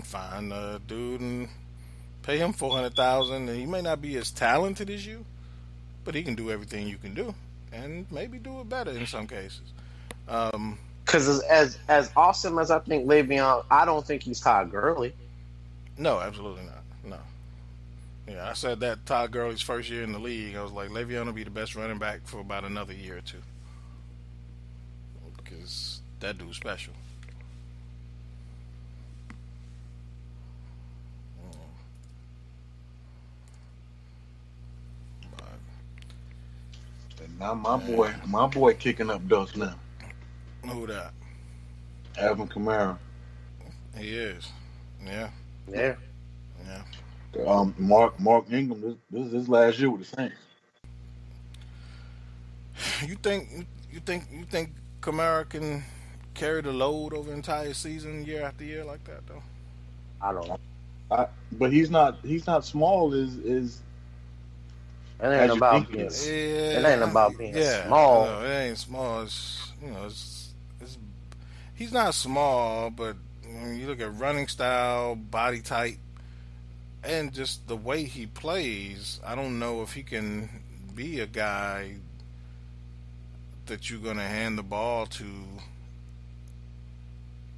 find a dude and pay him $400,000, and he may not be as talented as you, but he can do everything you can do, and maybe do it better in some cases. Because as awesome as I think Le'Veon, I don't think he's Todd Gurley. No, absolutely not. No. Yeah, I said that Todd Gurley's first year in the league, I was like, Le'Veon will be the best running back for about another year or two. Because that dude's special. And now my boy kicking up dust now. Who that? Alvin Kamara. He is. Yeah. Yeah. Yeah. Mark Ingram. This is his last year with the Saints. You think Kamara can carry the load over the entire season, year after year, like that though? I don't know. But he's not small. It ain't about being. It ain't about being small. No, it ain't small. He's not small, but when you look at running style, body type, and just the way he plays, I don't know if he can be a guy that you're going to hand the ball to,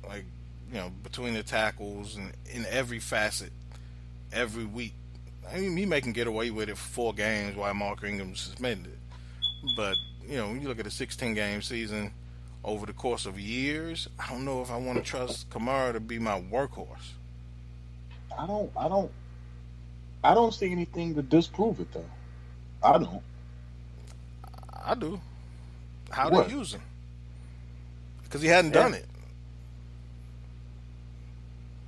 like, between the tackles and in every facet every week. I mean, he may can get away with it for 4 games while Mark Ingram's suspended. But, when you look at a 16-game season over the course of years, I don't know if I want to trust Kamara to be my workhorse. I don't see anything to disprove it, though. I don't. I do. How What? they use him. Because he hadn't done it.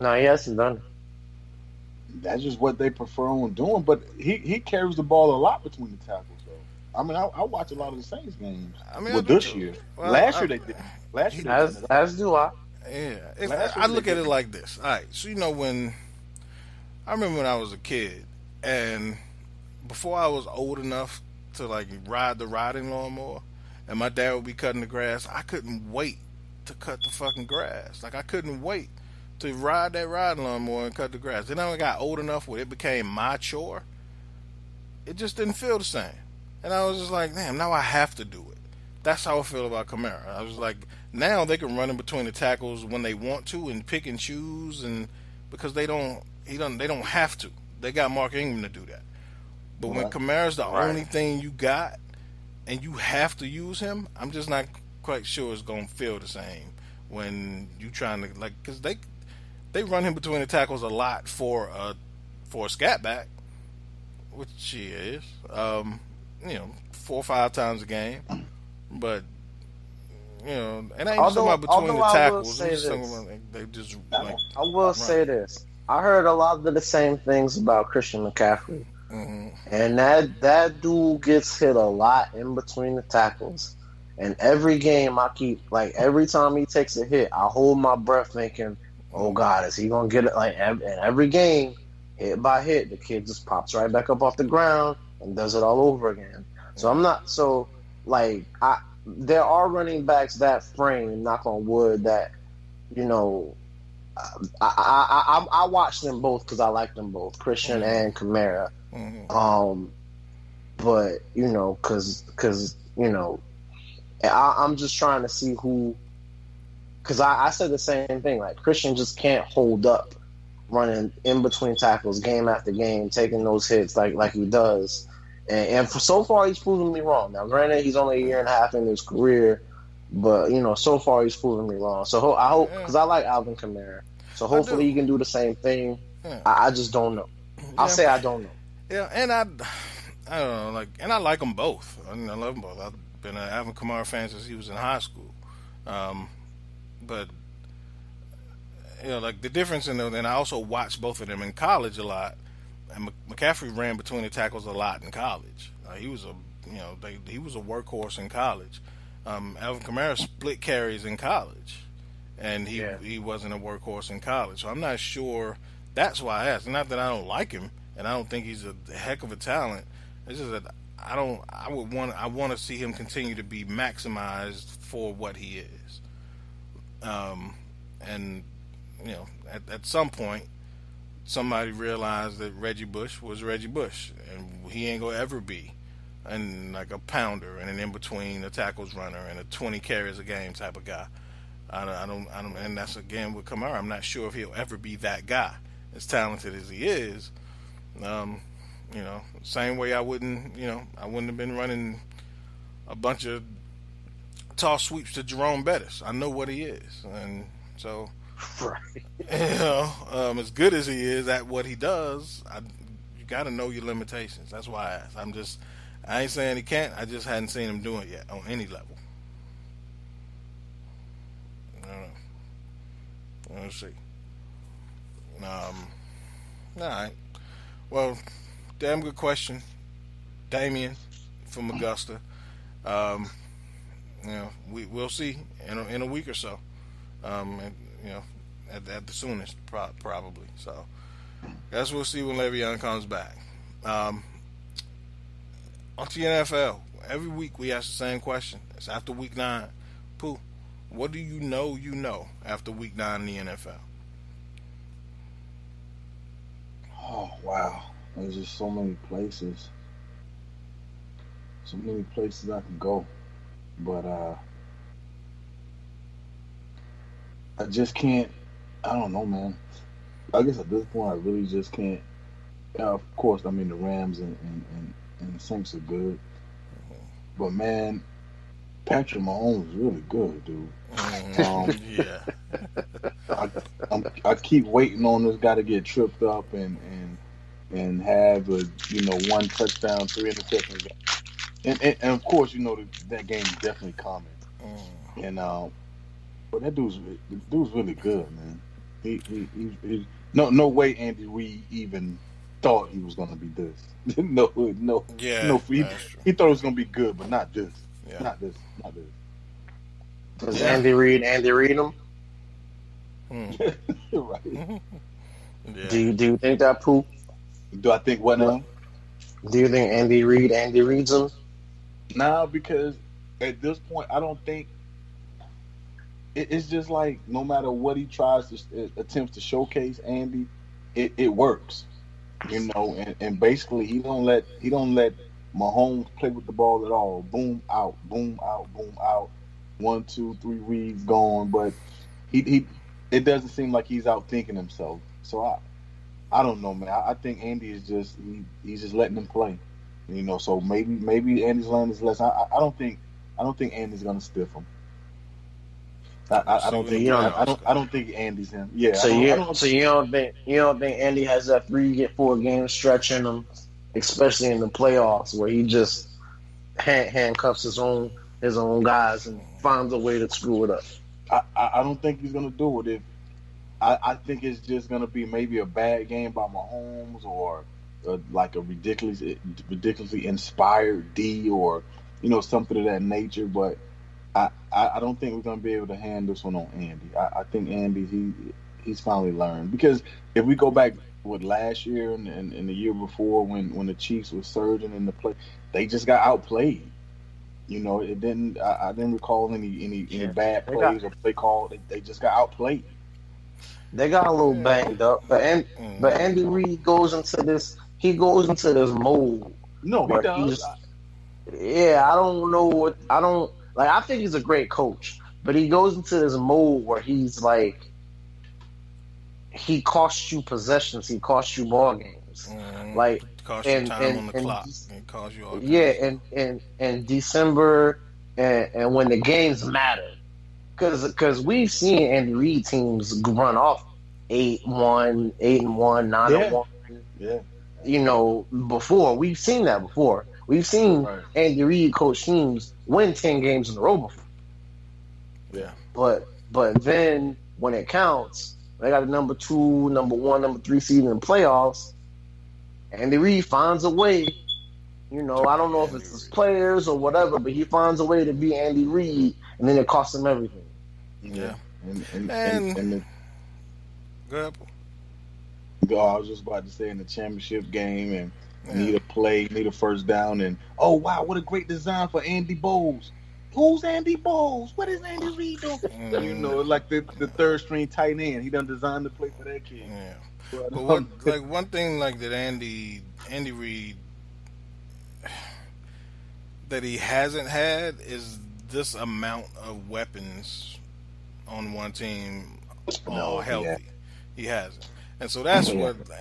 No, he hasn't done it. That's just what they prefer on doing. But he carries the ball a lot between the tackles, though. I mean, I watch a lot of the Saints games. This year. Well, Last year they did. As do I. Yeah. I look at it like this. All right. So, I remember when I was a kid, and before I was old enough to, ride the riding lawnmower, and my dad would be cutting the grass, I couldn't wait to cut the fucking grass. I couldn't wait to ride that riding lawnmower and cut the grass. Then I got old enough where it became my chore. It just didn't feel the same. And I was just like, damn, now I have to do it. That's how I feel about Kamara. I was like, now they can run in between the tackles when they want to and pick and choose, and because they don't have to. They got Mark Ingram to do that. But when Kamara's the only thing you got and you have to use him, I'm just not quite sure it's going to feel the same when you trying to, because they run him between the tackles a lot for a scat back, which he is, 4 or 5 times a game. But, and I ain't talking about between the tackles. I will say this. I heard a lot of the same things about Christian McCaffrey. Mm-hmm. And that dude gets hit a lot in between the tackles. And every game I keep, every time he takes a hit, I hold my breath thinking, oh God, is he going to get it? And every game, hit by hit, the kid just pops right back up off the ground and does it all over again. So I'm not, there are running backs that frame, knock on wood, that, I watch them both because I like them both, Christian and Kamara. Mm-hmm. But I'm just trying to see who, because I said the same thing. Christian just can't hold up running in between tackles game after game, taking those hits like he does. And for so far, he's proven me wrong. Now, granted, he's only 1.5 years in his career, but so far he's proven me wrong. So I hope, because I like Alvin Kamara, so hopefully he can do the same thing. Yeah. I just don't know. I'll say I don't know. Yeah, and I don't know, and I like them both. I love them both. I've been an Alvin Kamara fan since he was in high school. But the difference in them, and I also watched both of them in college a lot. And McCaffrey ran between the tackles a lot in college. He was a workhorse in college. Alvin Kamara split carries in college, and he wasn't a workhorse in college. So I'm not sure. That's why I asked. Not that I don't like him, and I don't think he's a heck of a talent. It's just that I want to see him continue to be maximized for what he is. And you know, at some point, somebody realized that Reggie Bush was Reggie Bush, and he ain't gonna ever be, and like a pounder and an in between, a tackles runner, and a 20 carries a game type of guy. I don't, and that's again with Kamara. I'm not sure if he'll ever be that guy, as talented as he is. You know, same way I wouldn't have been running a bunch of toss sweeps to Jerome Bettis. I know what he is, and so, right. You know, as good as he is at what he does, you got to know your limitations. That's why I asked. I ain't saying he can't. I just hadn't seen him do it yet on any level. Let's see. All right. Well, damn good question, Damien from Augusta. You know, we'll see in a week or so. And, you know, at the soonest, probably. So, guess we'll see when Le'Veon comes back. On to the NFL. Every week we ask the same question. It's after week 9. Pooh, what do you know after week 9 in the NFL? Oh, wow. There's just so many places. So many places I can go. But I just can't. I don't know, man. I guess at this point I really just can't. Of course, I mean the Rams and the Saints are good. But man, Patrick Mahomes is really good, dude. Yeah. I keep waiting on this guy to get tripped up and have a one touchdown, 3 interceptions. And of course, that game is definitely coming. And but that dude's really good, man. He no way Andy Reid even thought he was gonna be this. no. Yeah. He thought it was gonna be good, but not this. Yeah. Not this. Does Andy Reid him? Right. Yeah. Do you think that, Pooh? Do I think what now? Do you think Andy Reid's him? Nah, because at this point, I don't think it's just like no matter what he tries to attempts to showcase Andy, it works, and basically he don't let Mahomes play with the ball at all. Boom out, boom out, boom out. 1, 2, 3 reads going, but he it doesn't seem like he's out thinking himself. So I don't know, man. I think Andy is just he's just letting him play. So maybe Andy's learned his lesson. I don't think Andy's gonna stiff him. I don't think Andy's him. Yeah. So you don't think Andy has that 3-4 game stretch in him, especially in the playoffs where he just handcuffs his own guys and finds a way to screw it up. I don't think he's gonna do it. I think it's just gonna be maybe a bad game by Mahomes or like a ridiculously inspired D or something of that nature. But I don't think we're gonna be able to hand this one on Andy. I think Andy he's finally learned, because if we go back with last year and the year before when the Chiefs were surging in the play, they just got outplayed. It didn't. I didn't recall any bad plays or play call. They just got outplayed. They got a little banged up, but Andy Reid goes into this. He goes into this mode. No, he does. I don't know what I don't like. I think he's a great coach, but he goes into this mode where he's like, he costs you possessions, he costs you ball games, like cost you time on the clock, and cost you all. Yeah, and December and when the games matter. Because we've seen Andy Reid teams run off 8-1, 8-1, 9-1. Yeah. Before we've seen that before. We've seen Andy Reid coach teams win 10 games in a row before. Yeah. But then when it counts, they got a number 2, number 1, number 3 seed in the playoffs. Andy Reid finds a way. I don't know if it's his players or whatever, but he finds a way to be Andy Reid, and then it costs him everything. Yeah. And go ahead. I was just about to say in the championship game and need a play, need a first down, and oh wow, what a great design for Andy Bowles. Who's Andy Bowles? What is Andy Reid doing? You know, like the third string tight end. He done designed the play for that kid. Yeah. But what, like one thing like that Andy Reid that he hasn't had is this amount of weapons on one team all healthy. Yeah. He hasn't. And so that's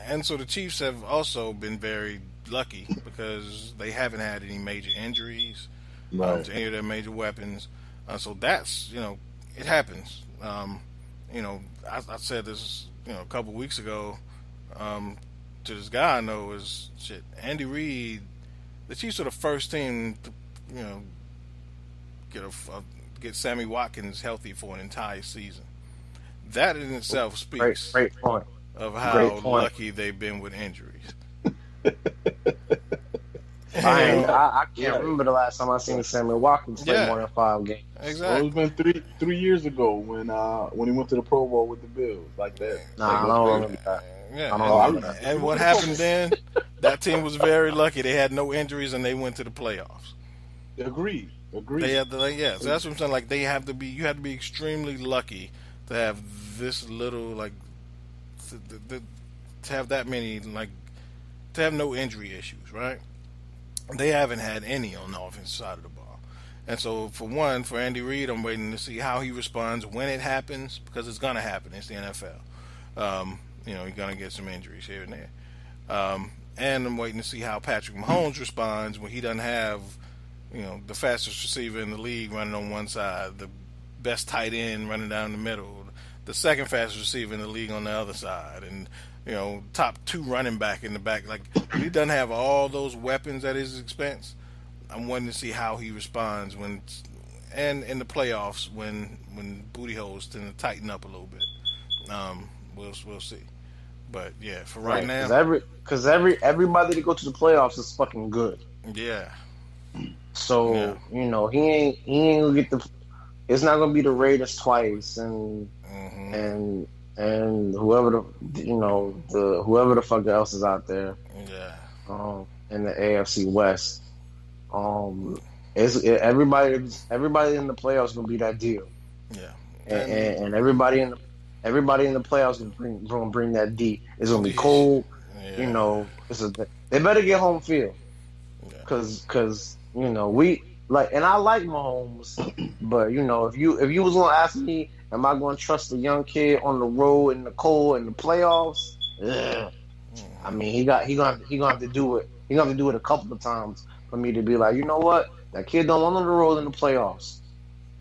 and so the Chiefs have also been very lucky because they haven't had any major injuries to any of their major weapons. So that's, it happens. I said this, a couple weeks ago to this guy I know is Andy Reid. The Chiefs are the first team to, get Sammy Watkins healthy for an entire season. That in itself speaks great point. Of how lucky they've been with injuries. I can't remember the last time I seen Sammy Watkins play more than 5 games. Exactly. Well, it's been three years ago when he went to the Pro Bowl with the Bills, like that. Nah, I don't remember that. Yeah, I don't remember that. And what happened then? That team was very lucky. They had no injuries and they went to the playoffs. Agreed. They had so that's what I'm saying. Like you have to be extremely lucky to have this little to have that many to have no injury issues, right? They haven't had any on the offensive side of the ball. And so for Andy Reid, I'm waiting to see how he responds when it happens, because it's gonna happen. It's the NFL. You're gonna get some injuries here and there. And I'm waiting to see how Patrick Mahomes responds when he doesn't have, the fastest receiver in the league running on one side, the best tight end running down the middle, the second fastest receiver in the league on the other side, and top 2 running back in the back. Like, he doesn't have all those weapons at his expense. I'm wanting to see how he responds and in the playoffs when booty holes tend to tighten up a little bit. We'll see. But yeah, for right now, because everybody that go to the playoffs is fucking good. Yeah. So he ain't gonna get it's not gonna be the Raiders twice and whoever whoever the fuck else is out there. Yeah. In the AFC West. Everybody in the playoffs gonna be that deal. Yeah. And everybody in the playoffs gonna bring that D. It's gonna be cold. Yeah. They better get home field. Cause we and I like Mahomes, but if you was gonna ask me, am I gonna trust a young kid on the road in the cold in the playoffs? Ugh. I mean, he gonna have to do it. He gonna have to do it a couple of times for me to be like, you know what, that kid don't want on the road in the playoffs.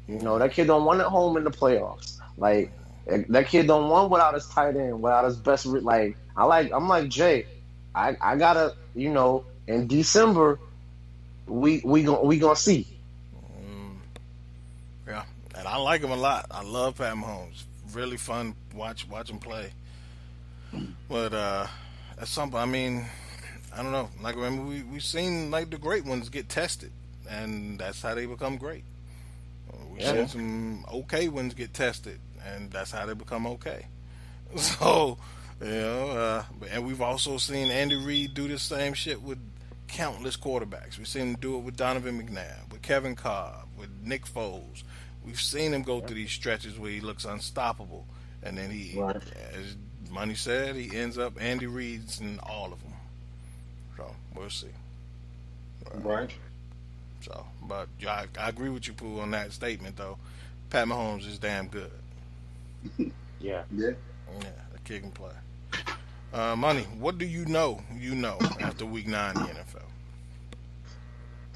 That kid don't want it home in the playoffs. Like that kid don't want without his tight end, without his best. I'm like Jay. I gotta in December. We gonna see. Yeah, and I like him a lot. I love Pat Mahomes. Really fun watch him play. But at some point, I mean, I don't know. Like, remember we've seen the great ones get tested, and that's how they become great. We've seen some okay ones get tested, and that's how they become okay. So, and we've also seen Andy Reid do the same shit with countless quarterbacks. We've seen him do it with Donovan McNabb, with Kevin Cobb, with Nick Foles. We've seen him go through these stretches where he looks unstoppable, and then as Money said, he ends up Andy Reid's in all of them. So we'll see. Right. So, but I agree with you, Pooh, on that statement though. Pat Mahomes is damn good. Yeah. The kid can play. Money, what do you know after week 9 in the NFL?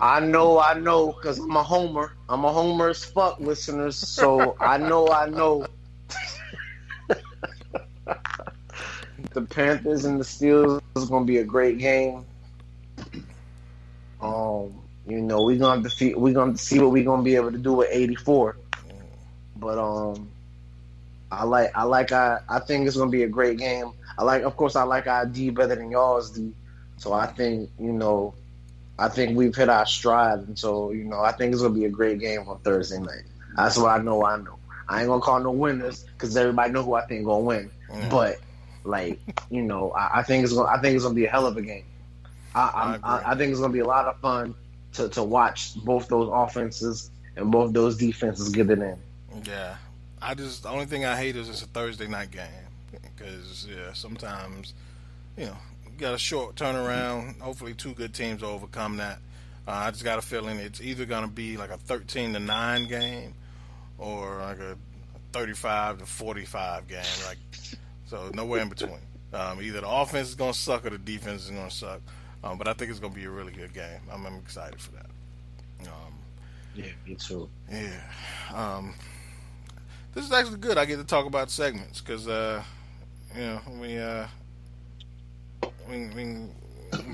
I know, because I'm a homer. I'm a homer as fuck, listeners. So I know. The Panthers and the Steelers is going to be a great game. We're going to see what we're going to be able to do with 84. But I think it's going to be a great game. I like our D better than y'all's D. So I think we've hit our stride. And so, I think it's going to be a great game on Thursday night. That's what I know. I ain't gonna call no winners because everybody know who I think gonna win. But like, I think it's gonna be a hell of a game. I think it's gonna be a lot of fun to watch both those offenses and both those defenses get it in. Yeah, the only thing I hate is it's a Thursday night game because sometimes you got a short turnaround. Hopefully, two good teams will overcome that. I just got a feeling it's either gonna be like a 13-9 game or like a 35-45 game. Like, so nowhere in between. Either the offense is gonna suck or the defense is gonna suck. But I think it's gonna be a really good game. I'm excited for that. Yeah, me too. Yeah. This is actually good. I get to talk about segments because we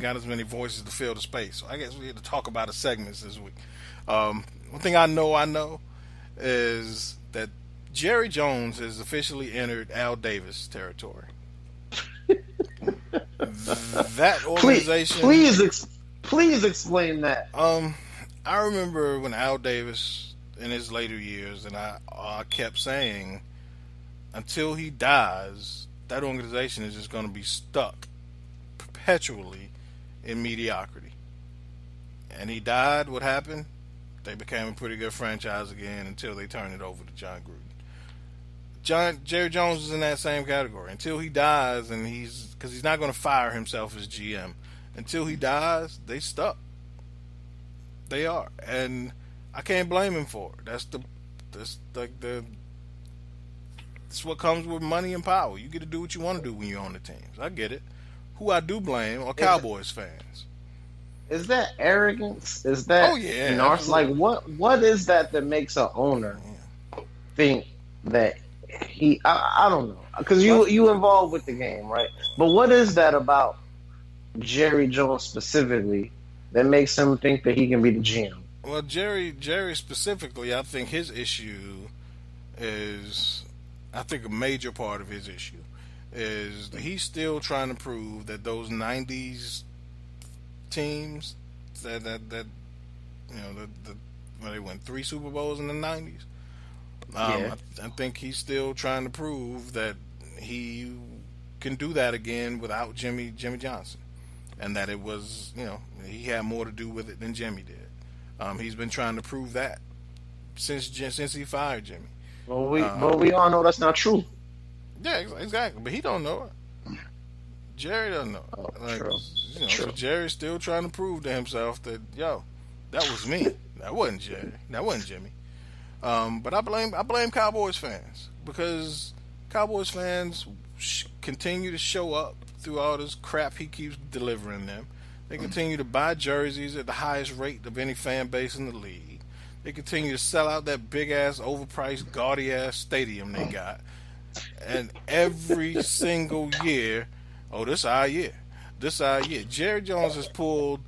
got as many voices to fill the space. So I guess we had to talk about the segments this week. One thing I know is that Jerry Jones has officially entered Al Davis territory. That organization. Please explain that. I remember when Al Davis in his later years, and I kept saying, until he dies, that organization is just going to be stuck perpetually in mediocrity. And he died. What happened? They became a pretty good franchise again until they turned it over to John Gruden. Jerry Jones is in that same category until he dies, and because he's not going to fire himself as GM. Until he dies, they stuck. They are, and I can't blame him for it. That's what comes with money and power. You get to do what you want to do when you own the teams. I get it. Who I do blame are Cowboys fans. Is that arrogance? Is that like what is that makes an owner think that he? I don't know, because you involved with the game, right? But what is that about Jerry Jones specifically that makes him think that he can be the GM? Well, Jerry specifically, I think his issue is, I think a major part of his issue is that he's still trying to prove that those 90s teams that when they won 3 Super Bowls in the 90s. I think he's still trying to prove that he can do that again without Jimmy Johnson, and that it was, he had more to do with it than Jimmy did. He's been trying to prove that since he fired Jimmy. Well, we all know that's not true. Yeah, exactly. But he don't know it. Jerry doesn't know. True. So Jerry's still trying to prove to himself that that was me. That wasn't Jerry. That wasn't Jimmy. But I blame Cowboys fans, because Cowboys fans continue to show up through all this crap he keeps delivering them. They continue to buy jerseys at the highest rate of any fan base in the league. They continue to sell out that big-ass, overpriced, gaudy-ass stadium they got. And every single year, this our year. Jerry Jones has pulled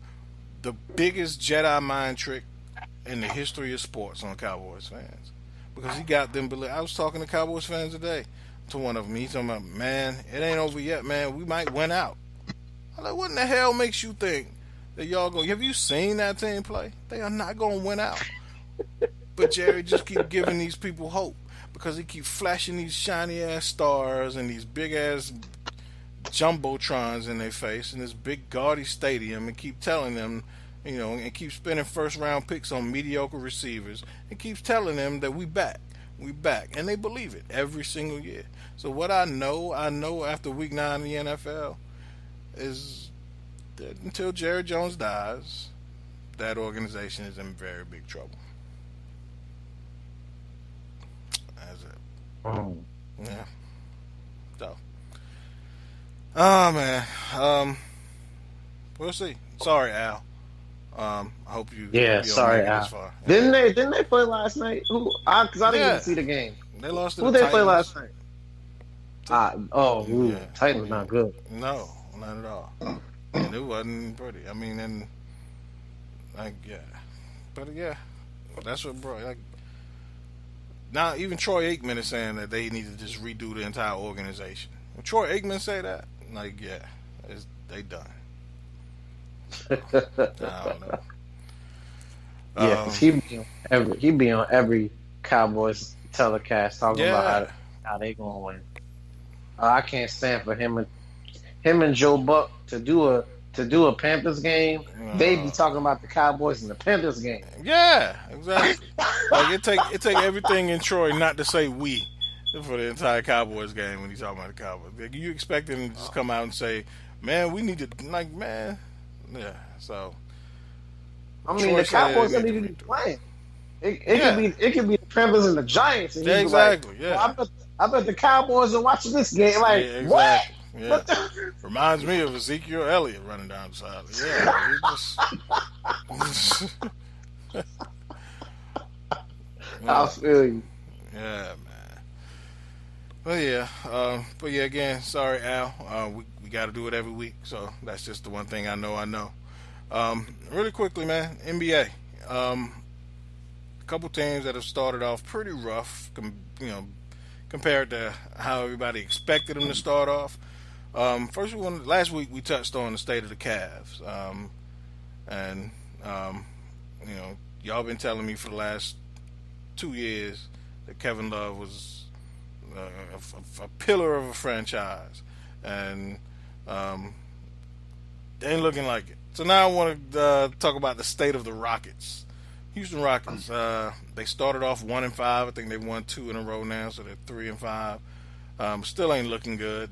the biggest Jedi mind trick in the history of sports on Cowboys fans. Because he got them believe. I was talking to Cowboys fans today, to one of them. He's talking about, man, it ain't over yet, man. We might win out. I'm like, what in the hell makes you think that y'all go? Have you seen that team play? They are not going to win out. But Jerry just keep giving these people hope, because he keep flashing these shiny ass stars and these big ass jumbotrons in their face in this big gaudy stadium, and keep telling them, and keep spending first round picks on mediocre receivers, and keeps telling them that we back, and they believe it every single year. So what I know after week 9 in the NFL is that until Jerry Jones dies, that organization is in very big trouble. That's it. Oh. Yeah. So. Oh man. We'll see. Sorry, Al. I hope you. Yeah, sorry, Al. This far. Didn't they play last night? Who? Because I didn't even see the game. They lost to Who the they Titans. play last night? Titans not good. No, not at all. And it wasn't pretty. I mean, and but that's what bro. Like, now even Troy Aikman is saying that they need to just redo the entire organization. When Troy Aikman say that, they done. I don't know. Yeah, because he be on every Cowboys telecast talking about how they gonna win. I can't stand for him and Joe Buck to do a Panthers game. They be talking about the Cowboys in the Panthers game. Yeah, exactly. Like it take everything in Troy not to say we for the entire Cowboys game when he's talking about the Cowboys. Like, you expect him to just come out and say, "Man, we need to yeah." So I mean, the Cowboys don't even be playing. It could be the Panthers and the Giants. And exactly. Like, well, I bet the Cowboys are watching this game. Like, exactly. What? Yeah. Reminds me of Ezekiel Elliott running down the side. Yeah, I feel you. Yeah, man. But yeah, again, sorry, Al. We got to do it every week, so that's just the one thing I know. Really quickly, man, NBA. A couple teams that have started off pretty rough, compared to how everybody expected them to start off. Last week we touched on the state of the Cavs, and y'all been telling me for the last 2 years that Kevin Love was a pillar of a franchise, and they ain't looking like it. So now I want to talk about the state of the Rockets. Houston Rockets. They started off 1-5. I think they've won 2 in a row now, so they're 3-5. Still ain't looking good.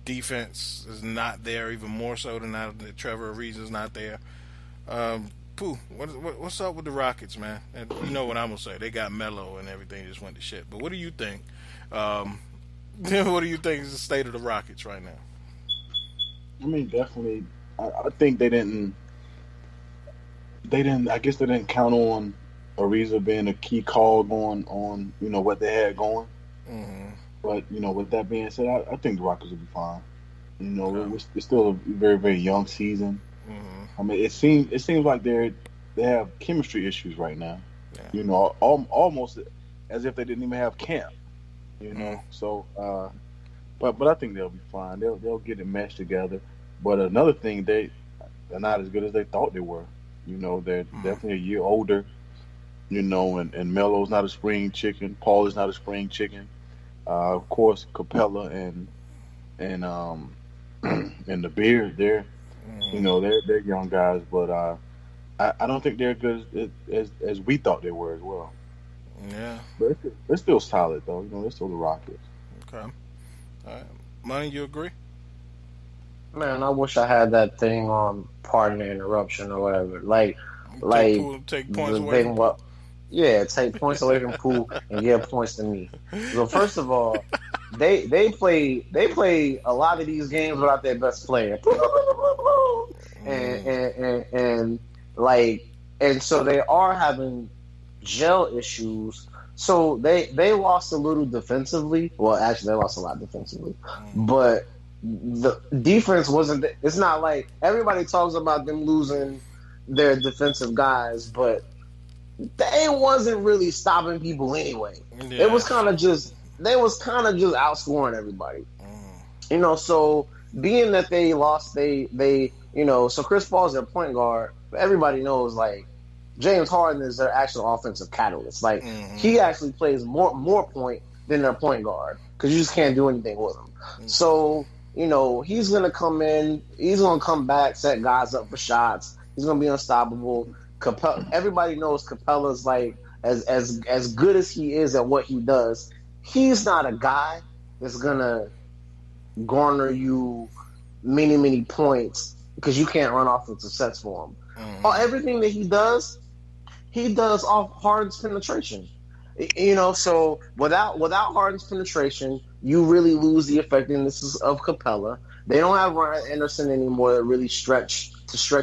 Defense is not there, even more so than now that Trevor Ariza's not there. Pooh, what's up with the Rockets, man? And you know what I'm gonna say? They got Melo and everything just went to shit. But what do you think? What do you think is the state of the Rockets right now? I mean, definitely. I think they didn't. I guess they didn't count on Ariza being a key cog on what they had going. Mm-hmm. But with that being said, I think the Rockets will be fine. It's still a very, very young season. Mm-hmm. I mean, it seems like they have chemistry issues right now. Yeah. Almost as if they didn't even have camp. Mm-hmm. So, but I think they'll be fine. They'll get it meshed together. But another thing, they're not as good as they thought they were. They're definitely a year older. And Melo's not a spring chicken. Paul is not a spring chicken. Of course, Capella and the Beard, they're young guys, but I don't think they're good as we thought they were as well. Yeah, but they're still solid though. They're still the Rockets. Okay. All right, Money, you agree? Man, I wish I had that thing on pardon the interruption or whatever. Take points away. Take points away from Poole and give points to me. So first of all, they play a lot of these games without their best player, and so they are having gel issues. So they lost a little defensively. Well, actually, they lost a lot defensively, but the defense wasn't. It's not like everybody talks about them losing their defensive guys, but they wasn't really stopping people anyway. Yeah. It was kind of just outscoring everybody. So being that they lost, so Chris Paul's their point guard, but everybody knows James Harden is their actual offensive catalyst. He actually plays more point than their point guard because you just can't do anything with him. So he's gonna come in, he's gonna come back, set guys up for shots. He's gonna be unstoppable. Everybody knows Capella's as good as he is at what he does. He's not a guy that's gonna garner you many points because you can't run offensive sets for him. Everything that he does off Harden's penetration. So without Harden's penetration, you really lose the effectiveness of Capella. They don't have Ryan Anderson anymore that really stretch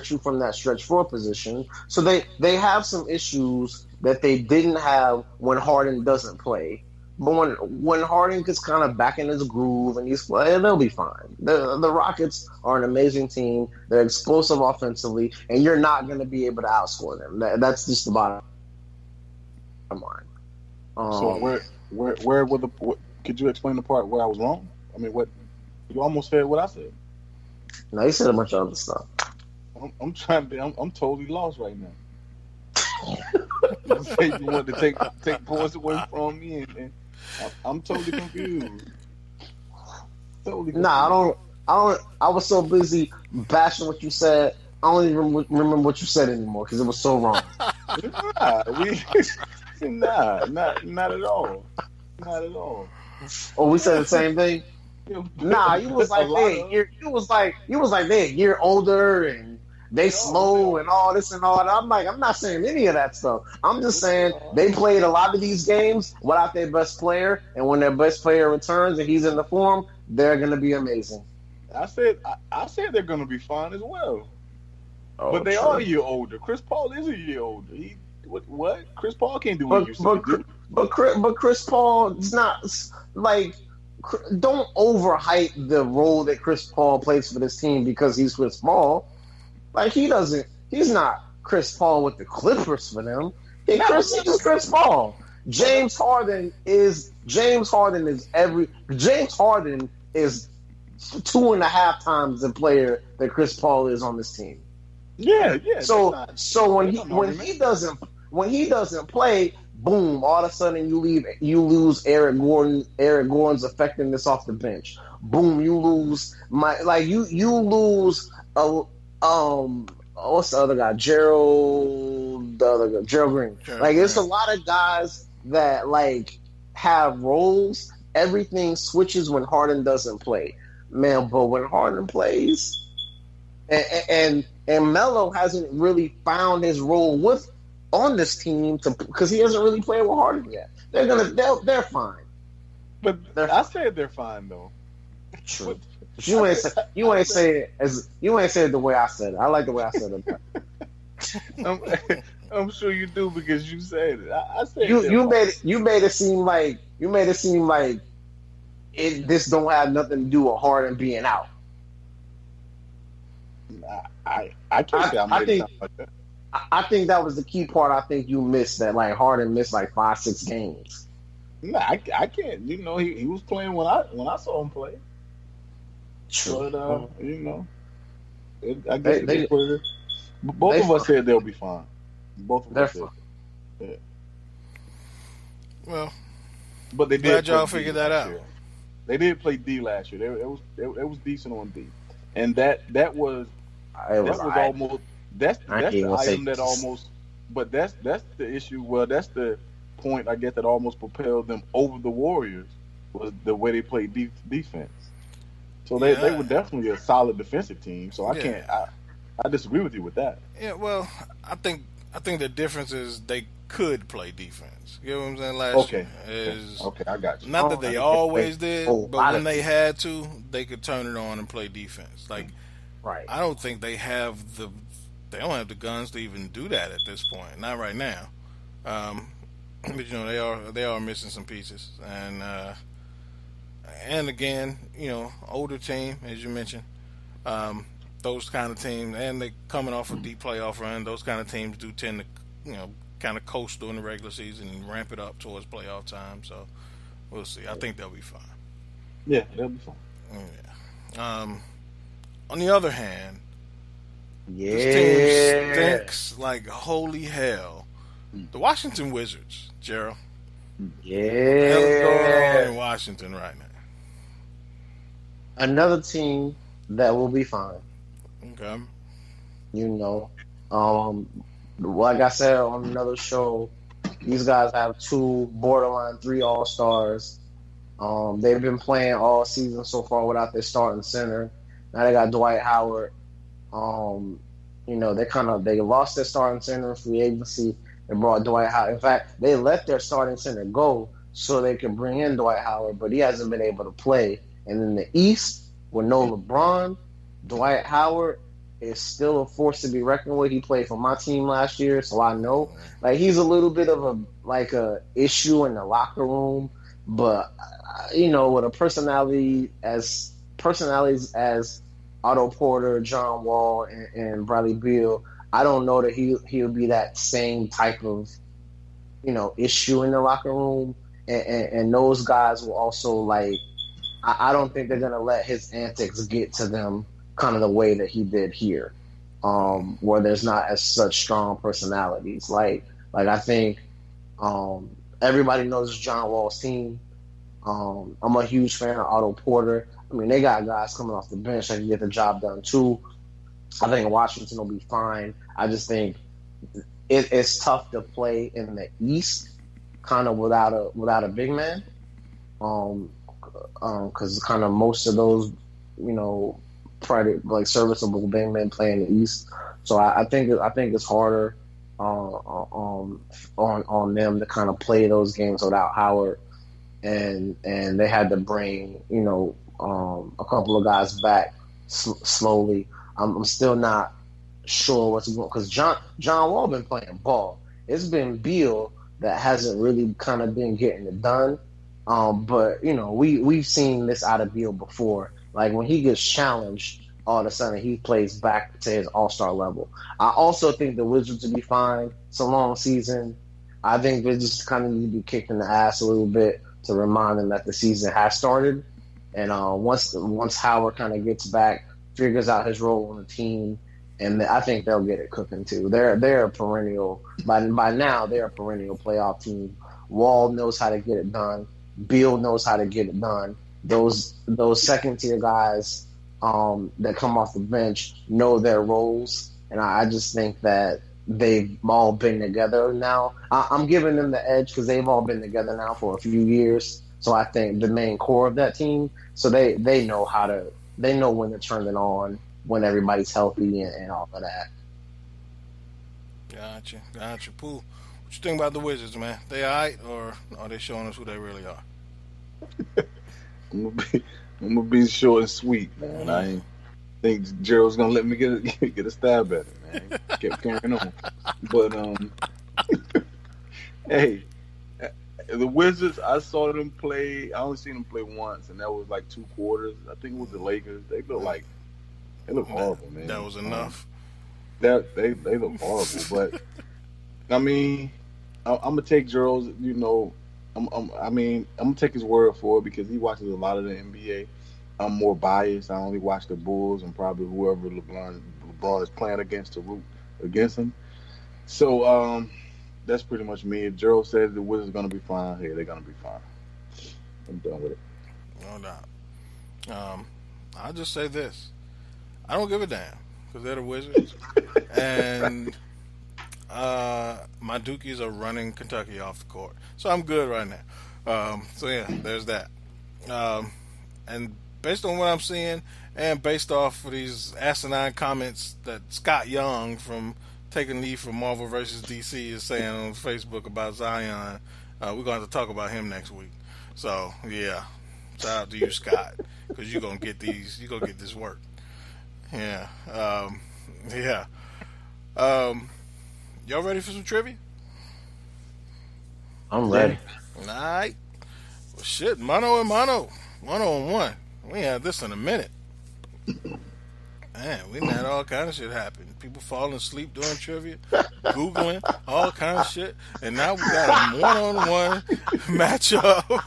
you from that stretch four position. So they have some issues that they didn't have when Harden doesn't play. But when Harden gets kind of back in his groove and he's playing, they'll be fine. The Rockets are an amazing team. They're explosive offensively, and you're not going to be able to outscore them. That's just the bottom line. So where were could you explain the part where I was wrong? I mean, what you almost said what I said. No, you said a bunch of other stuff. I'm totally lost right now. You say you want to take points away from me, and I'm totally confused. Nah, I don't. I was so busy bashing what you said. I don't even remember what you said anymore because it was so wrong. Not at all. Not at all. Oh, we said the same thing. Nah, you was like you was like they a year older and they slow and all this and all that. I'm like, I'm not saying any of that stuff. I'm just saying they played a lot of these games without their best player, and when their best player returns and he's in the form, they're gonna be amazing. I said they're gonna be fine as well. Oh, but they true. are a year older. Chris Paul is a year older. What? Chris Paul can't do what he used to do. But Chris Paul is not like. Don't overhype the role that Chris Paul plays for this team because he's Chris Paul. Like he's not Chris Paul with the Clippers for them. He's just Chris Paul. James Harden is 2.5 times the player that Chris Paul is on this team. Yeah. So when he doesn't play, boom! All of a sudden you lose Eric Gordon. Eric Gordon's effectiveness off the bench. Boom! You lose you lose what's the other guy? Gerald Green. It's a lot of guys that have roles. Everything switches when Harden doesn't play, man. But when Harden plays, and Melo hasn't really found his role on this team because he hasn't really played with Harden yet. They're fine. But I said they're fine though. True. But you ain't say it the way I said it. I like the way I said it. I'm sure you do because you said it. I said you made it seem like this don't have nothing to do with Harden being out. I can't say I made it sound like that. I think that was the key part. I think you missed that. Harden missed 5-6 games. Nah, I can't. He was playing when I saw him play. True. But I guess it what it is. Both of us said they'll be fine. Both of us said. Yeah. Well, but they did. Glad y'all figured that out. They did play D last year. It was decent on D, and that was almost. That's the item that almost, but that's the issue. Well, that's the point I guess that almost propelled them over the Warriors was the way they played defense. So they were definitely a solid defensive team. So I disagree with you with that. Yeah, well, I think the difference is they could play defense. You know what I'm saying? Last year okay, I got you. Not that they always did, but when they had to, they could turn it on and play defense. Right. I don't think they don't have the guns to even do that at this point. Not right now. But they are missing some pieces, and again, older team as you mentioned. Those kind of teams, and they coming off a deep playoff run. Those kind of teams do tend to, kind of coast during the regular season and ramp it up towards playoff time. So we'll see. I think they'll be fine. Yeah, they'll be fine. Yeah. On the other hand. This team stinks like holy hell. The Washington Wizards, Gerald. Yeah. What's going on in Washington right now? Another team that will be fine. Okay. Like I said on another show, these guys have 2 borderline 3 All-Stars. They've been playing all season so far without their starting center. Now they got Dwight Howard. They lost their starting center in free agency and brought Dwight Howard. In fact, they let their starting center go so they could bring in Dwight Howard, but he hasn't been able to play. And in the East, with no LeBron, Dwight Howard is still a force to be reckoned with. He played for my team last year, so I know. He's a little bit of a issue in the locker room, but with a personalities as Otto Porter, John Wall, and Bradley Beal, I don't know that he'll be that same type of, issue in the locker room. And those guys will also I don't think they're gonna let his antics get to them kind of the way that he did here, where there's not as such strong personalities. Like Like, I think everybody knows John Wall's team. I'm a huge fan of Otto Porter. I mean, they got guys coming off the bench that can get the job done too. I think Washington will be fine. I just think it's tough to play in the East, kind of without a big man, because kind of most of those, serviceable big men play in the East. So I think it's harder on them to kind of play those games without Howard, and they had to bring a couple of guys back slowly. I'm still not sure what's going, because John Wall been playing ball. It's been Beal that hasn't really kind of been getting it done. But we've seen this out of Beal before. Like, when he gets challenged, all of a sudden he plays back to his all-star level. I also think the Wizards will be fine. It's a long season. I think they just kind of need to be kicked in the ass a little bit to remind them that the season has started. And once Howard kind of gets back, figures out his role on the team, and I think they'll get it cooking too. They're a perennial, by now they're a perennial playoff team. Wall knows how to get it done. Beal knows how to get it done. Those second tier guys that come off the bench know their roles, and I just think that they've all been together now. I'm giving them the edge because they've all been together now for a few years. So I think the main core of that team, so they know when to turn it on when everybody's healthy and all of that. Gotcha. Pooh, what you think about the Wizards, man? They all right, or are they showing us who they really are? I'm gonna be short and sweet, man. I ain't think Gerald's gonna let me get a stab at it, man. Kept carrying on, but hey, the Wizards, I saw them play. I only seen them play once, and that was like 2 quarters. I think it was the Lakers. They look horrible, man. That was enough. They look horrible, but I mean, I'm gonna take Gerald's. I'm gonna take his word for it because he watches a lot of the NBA. I'm more biased. I only watch the Bulls and probably whoever LeBron is playing against to root against him. So that's pretty much me. If Gerald says the Wizards are gonna be fine, hey, they're gonna be fine. I'm done with it. No doubt. I'll just say this: I don't give a damn because they're the Wizards, and my Dukies are running Kentucky off the court, so I'm good right now. So yeah, there's that. And based on what I'm seeing, and based off of these asinine comments that Scott Young from Taking Lead from Marvel vs. DC is saying on Facebook about Zion, we're going to have to talk about him next week. So yeah, shout out to you, Scott, because you're gonna get these. You're gonna get this work. Yeah. Y'all ready for some trivia? I'm ready. All right. Well, shit, mano and mano. 1-on-1. We ain't had this in a minute. Man, we had all kind of shit happen. People falling asleep doing trivia, Googling, all kind of shit. And now we got a 1-on-1 matchup.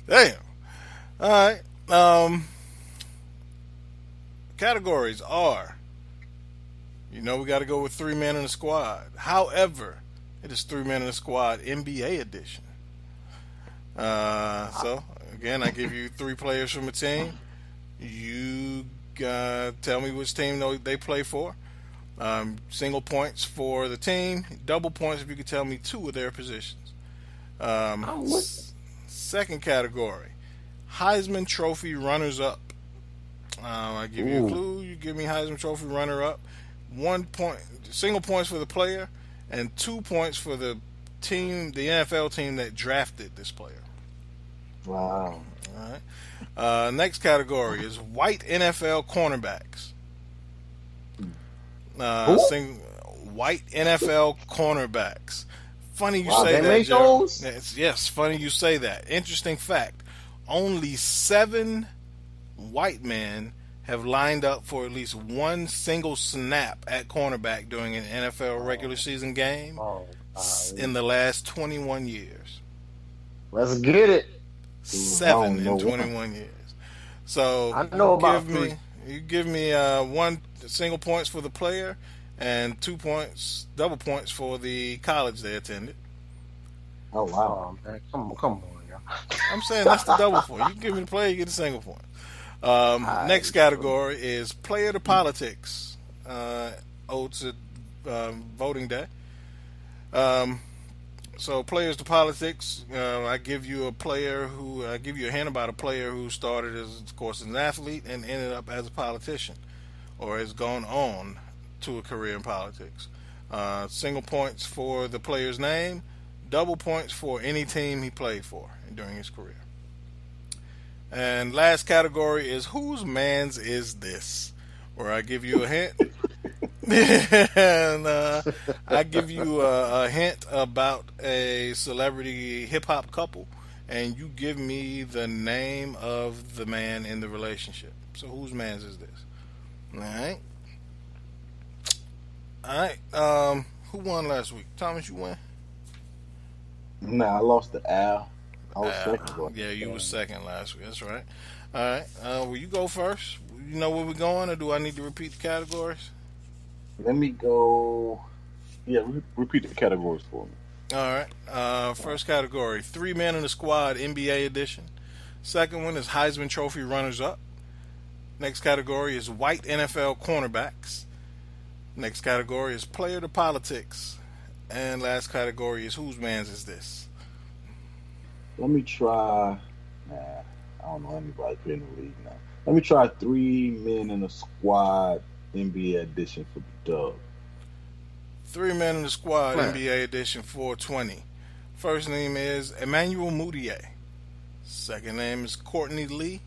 Damn. All right. Categories are, we got to go with 3 men in the squad. However, it is 3 men in the squad NBA edition. So again, I give you 3 players from a team. You tell me which team they play for. Single points for the team. Double points if you could tell me 2 of their positions. Second category, Heisman Trophy runners-up. I give you a clue. You give me Heisman Trophy runner-up. 1 point, single points for the player, and 2 points for the team, the NFL team that drafted this player. Wow. All right. Next category is white NFL cornerbacks. White NFL cornerbacks. Funny you say that, Joe. Yes, funny you say that. Interesting fact. Only 7 white men have lined up for at least one single snap at cornerback during an NFL regular season game in the last 21 years. Let's get it. 7 in 21 years. So I know about 3. You give me 1 single points for the player and 2 points, double points for the college they attended. Oh wow, man! Come on, y'all. I'm saying that's the double point. You give me the player, you get a single point. Next category is player to politics. Ode to voting day. So players to politics. I give you I give you a hint about a player who started as, of course, an athlete and ended up as a politician, or has gone on to a career in politics. Single points for the player's name. Double points for any team he played for during his career. And last category is whose man's is this? Where I give you a hint. And I give you a hint about a celebrity hip-hop couple. And you give me the name of the man in the relationship. So whose man's is this? Alright. Who won last week? Thomas, you win? Nah, I lost to Al. I was second. Yeah, you was second last week. That's right. All right. Will you go first? You know where we're going, or do I need to repeat the categories? Let me go. Yeah, repeat the categories for me. All right. First category: 3 men in the squad, NBA edition. Second one is Heisman Trophy runners-up. Next category is white NFL cornerbacks. Next category is player to politics. And last category is whose man's is this? Let me try. I don't know anybody in the league now. Let me try 3 men in a squad NBA edition for the dub. 3 men in the squad NBA edition 420. First name is Emmanuel Mudiay. Second name is Courtney Lee.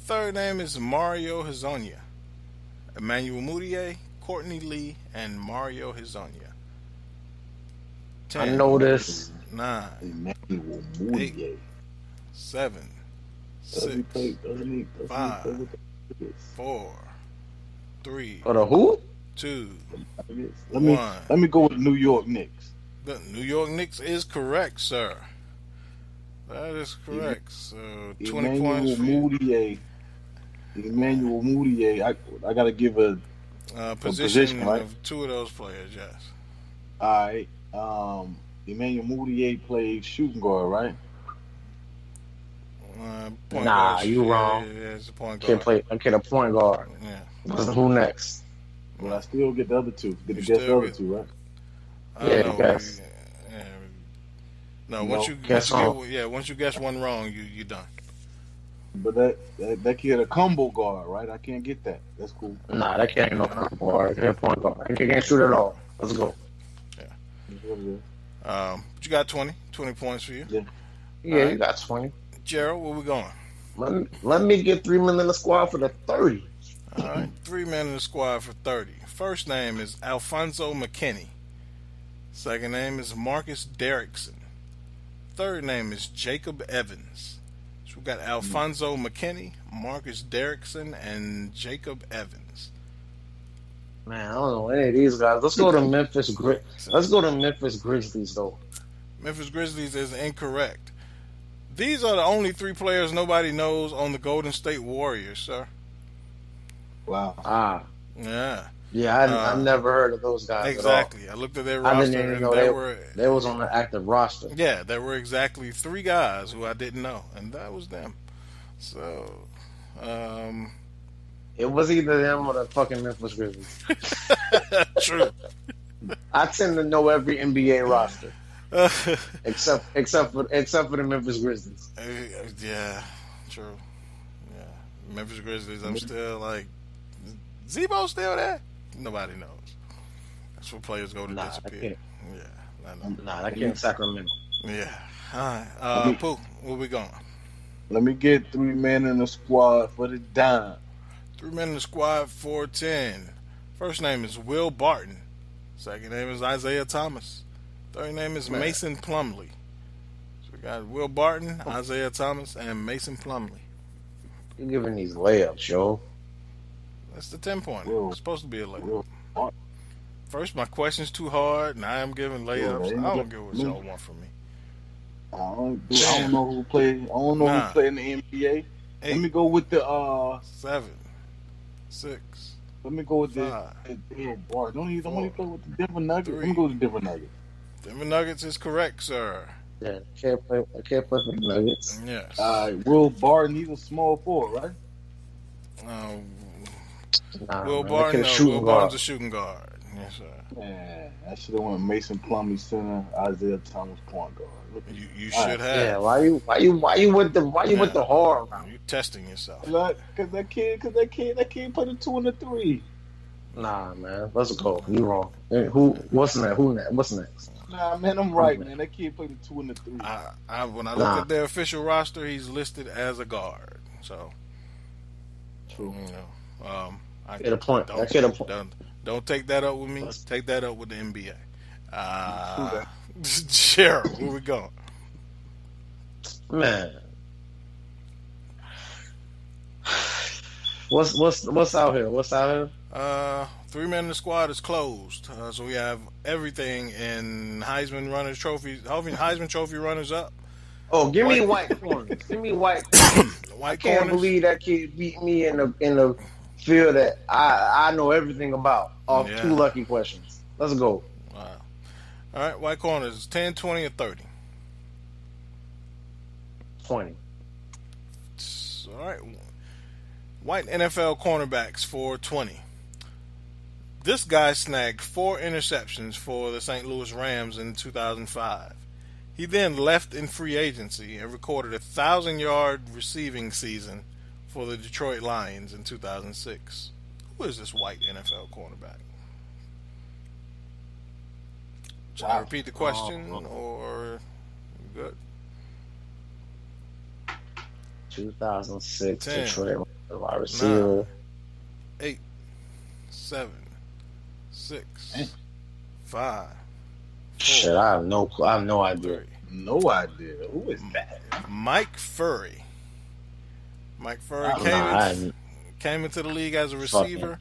Third name is Mario Hezonja. Emmanuel Mudiay, Courtney Lee, and Mario Hezonja. 10, I know this. 9, Emmanuel Mudiay. 8, 7, 6, 5, 4, 3. For the who? 2. Let me go with New York Knicks. The New York Knicks is correct, sir. That is correct. So 20 points for you. Emmanuel Mudiay. I got to give a position, right? Of 2 of those players. Yes. All right. Emmanuel Mudiay played shooting guard, right? Point nah, guard. You wrong. Yeah, it's a point guard. The point guard. Yeah. Who next? Well, I still get the other 2. Get to guess the other 2, right? Yeah, guess. No, once you guess one wrong, you're done. But that kid a combo guard, right? I can't get that. That's cool. Nah, that can't no combo guard. That point guard. He can't shoot at all. Let's go. But you got 20 points for you. Yeah, you got 20. Gerald, where we going? Let me get 3 men in the squad for the 30. All right, 3 men in the squad for 30. First name is Alfonso McKinney. Second name is Marcus Derrickson. Third name is Jacob Evans. So we got Alfonso McKinney, Marcus Derrickson, and Jacob Evans. Man, I don't know any of these guys. Let's go to Memphis Grizzlies, though. Memphis Grizzlies is incorrect. These are the only 3 players nobody knows on the Golden State Warriors, sir. Wow. Yeah. Yeah, I've never heard of those guys. Exactly. At all. I looked at their roster. I didn't even know they was on the active roster. Yeah, there were exactly 3 guys who I didn't know, and that was them. So, it was either them or the fucking Memphis Grizzlies. True. I tend to know every NBA roster, except for the Memphis Grizzlies. Yeah, true. Yeah, Memphis Grizzlies. I'm still like, Zebo still there? Nobody knows. That's where players go to disappear. Yeah, I know. Nah, that can't Sacramento. Yeah. All right. Pooh, where we going? Let me get 3 men in the squad for the dime. 3 men in the squad for 10. First name is Will Barton. Second name is Isaiah Thomas. Third name is Mason Plumlee. So we got Will Barton, Isaiah Thomas, and Mason Plumlee. You're giving these layups, yo. That's the 10-pointer. It's supposed to be a layup. First, my question's too hard. Now I'm giving layups. I don't get what y'all want from me. I don't know who play. I don't know who play in the NBA. Let me go with the 7, 6. Let me go with the Five. Bar. Don't you want to go with the Denver Nuggets? 3. Let me go with the Denver Nuggets. Denver Nuggets is correct, sir. Yeah, I can't play for the Nuggets. Yes. Will Barton, he's a small forward, right? Will Barton, Will Barton's a shooting guard. Yes, sir. Man, I should have went Mason Plumlee center, Isaiah Thomas point guard. You should have. Yeah, why you with the hard round? You testing yourself. Because that kid put a 2 and a 3. Nah, man, let's go. You wrong. What's next? Nah, man, I'm right, man. That kid played a 2 and a 3. When I look at their official roster, he's listed as a guard. So, true. I get a point. Don't take that up with me. Take that up with the NBA. Gerald, where we going? Man, what's out here? 3-man in the squad is closed. So we have everything in Heisman Trophy runners up. Oh, give me white corners. Give me white corners. I can't believe that kid beat me in the field that I know everything about off 2 lucky questions. Let's go. Wow. All right, white corners, 10, 20, or 30? 20. All right. White NFL cornerbacks for 20. This guy snagged 4 interceptions for the St. Louis Rams in 2005. He then left in free agency and recorded a 1,000-yard receiving season for the Detroit Lions in 2006. Who is this white NFL cornerback? Should I repeat the question or good? 2006 10, Detroit wide receiver. 9, 8, 7, 6, 5. 4, Shit, I have no idea. 3. No idea. Who is that? Mike Furry. Mike Furry came into the league as a receiver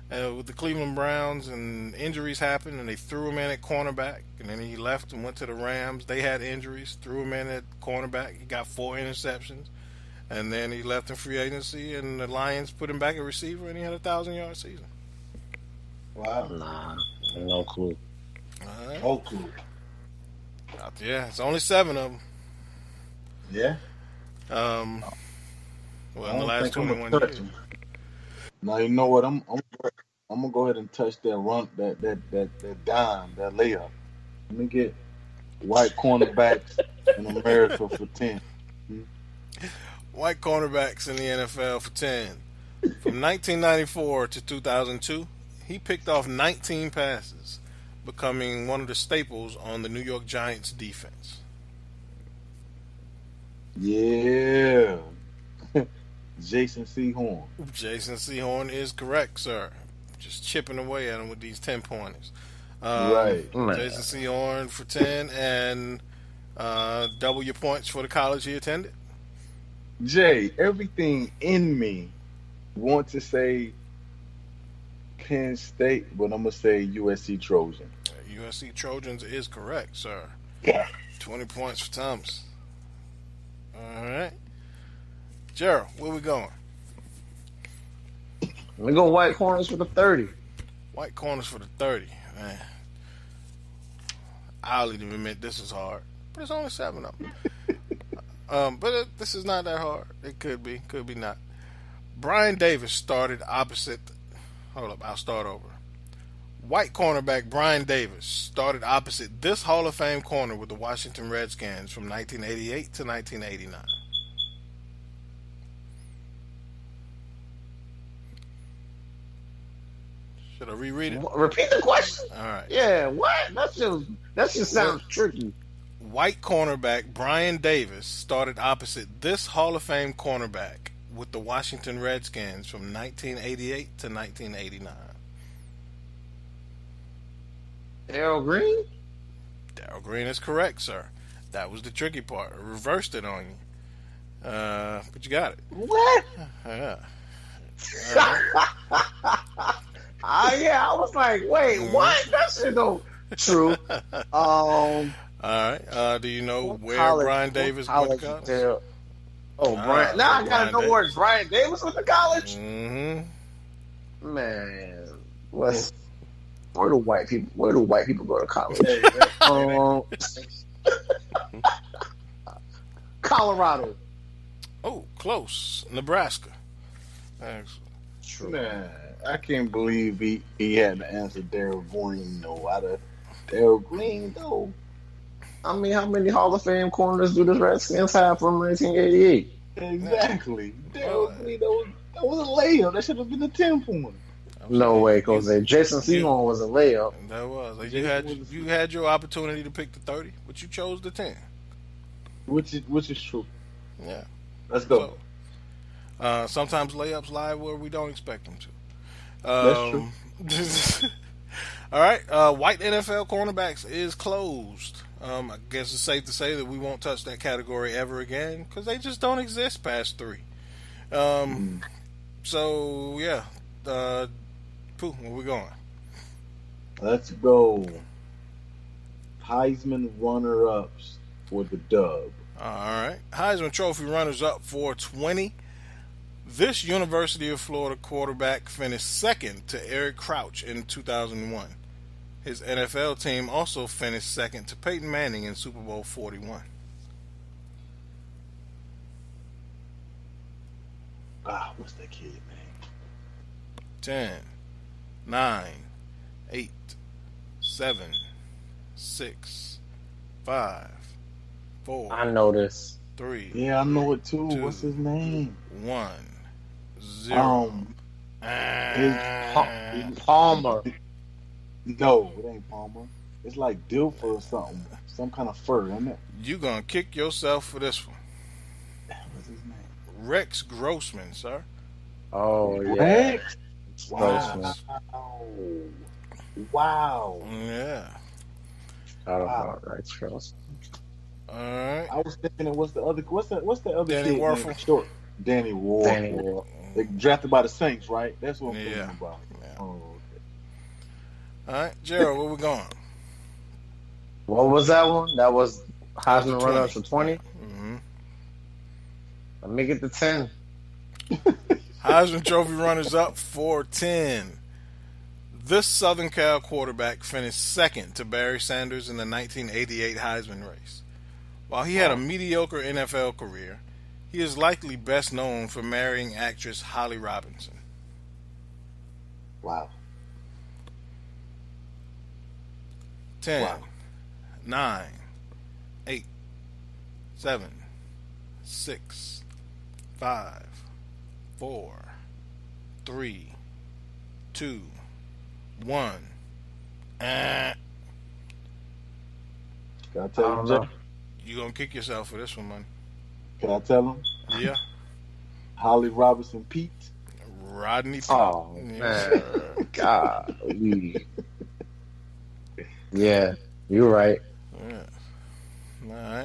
with the Cleveland Browns, and injuries happened, and they threw him in at cornerback, and then he left and went to the Rams. They had injuries, threw him in at cornerback. He got 4 interceptions, and then he left in free agency, and the Lions put him back at receiver, and he had a 1,000-yard season. Wow. Nah, no clue. All right. No clue. Yeah, it's only 7 of them. Yeah. Well, in the last 21 years. Now you know what? I'm gonna go ahead and touch that run, that dime, that layup. Let me get white cornerbacks in America for 10. White cornerbacks in the NFL for 10. From 1994 to 2002, he picked off 19 passes, becoming one of the staples on the New York Giants defense. Yeah. Jason C. Horn. Jason C. Horn is correct, sir. Just chipping away at him with these 10-pointers. Right. Jason C. Horn for 10, and double your points for the college he attended. Jay, everything in me wants to say Penn State, but I'm going to say USC Trojan. USC Trojans is correct, sir. Yeah. 20 points for Thomas. All right. Gerald, where we going? Let me go white corners for the 30. White corners for the 30. Man. I'll even admit this is hard, but it's only 7 of them. This is not that hard. It could be not. Brian Davis started opposite. Hold up, I'll start over. White cornerback Brian Davis started opposite this Hall of Fame corner with the Washington Redskins from 1988 to 1989. Should I reread it? Repeat the question. All right. Yeah, what? That just sounds tricky. White cornerback Brian Davis started opposite this Hall of Fame cornerback with the Washington Redskins from 1988 to 1989. Darryl Green? Darryl Green is correct, sir. That was the tricky part. I reversed it on you. But you got it. What? Yeah. Yeah, I was like, wait, what? That shit don't true. All right. Do you know where Brian Davis went to college? Brian. Now I gotta know where Brian Davis went to college. Mm-hmm. Man, where do white people go to college? Colorado. Oh, close. Nebraska. Thanks. Man, I can't believe he had to answer Darryl Green though. Out of Darryl Green though. I mean, how many Hall of Fame corners do the Redskins have from 1988? Exactly. Darryl Green, that was a layup. That should have been a 10-pointer. No way, Jose. Jason Seymour was a layup. That was. Like, you had your opportunity to pick the 30, but you chose the 10. Which is true. Yeah. Let's go. So, sometimes layups lie where we don't expect them to. That's true. All right. White NFL cornerbacks is closed. I guess it's safe to say that we won't touch that category ever again because they just don't exist past 3. So, yeah. Pooh, where we going? Let's go. Heisman runner-ups for the dub. All right. Heisman Trophy runners-up for 20. This University of Florida quarterback finished second to Eric Crouch in 2001. His NFL team also finished second to Peyton Manning in Super Bowl 41. What's that kid name? 10, 9, 8, 7, 6, 5, 4. I know this. 3. Yeah, I know it too. 2, What's his name? 1, 0. Palmer. No, it ain't Palmer. It's like Dilfer or something. Some kind of fur, isn't it? You gonna kick yourself for this one. What's his name? Rex Grossman, sir. Oh, yeah. Rex? Grossman. Wow. Yeah. I don't know. Rex Grossman. All right. I was thinking, what's the other Danny kid Werfel. name? Short. Danny Werfel. They drafted by the Saints, right? That's what I'm thinking about. Yeah. Oh, okay. All right, Gerald, where we going? What was that one? That was Heisman runner-up for 20? Mm-hmm. Let me get the 10. Heisman Trophy runners-up for 10. This Southern Cal quarterback finished second to Barry Sanders in the 1988 Heisman race. While he had a mediocre NFL career, he is likely best known for marrying actress Holly Robinson. Wow. 10, Wow. 9, 8, 7, 6, 5, 4, 3, 2, 1. Can I tell him, Jeff? You gonna kick yourself for this one, man. Can I tell him? Yeah. Holly Robinson Pete. Rodney Peete. Oh, man. God. Yeah, you're right. Yeah. All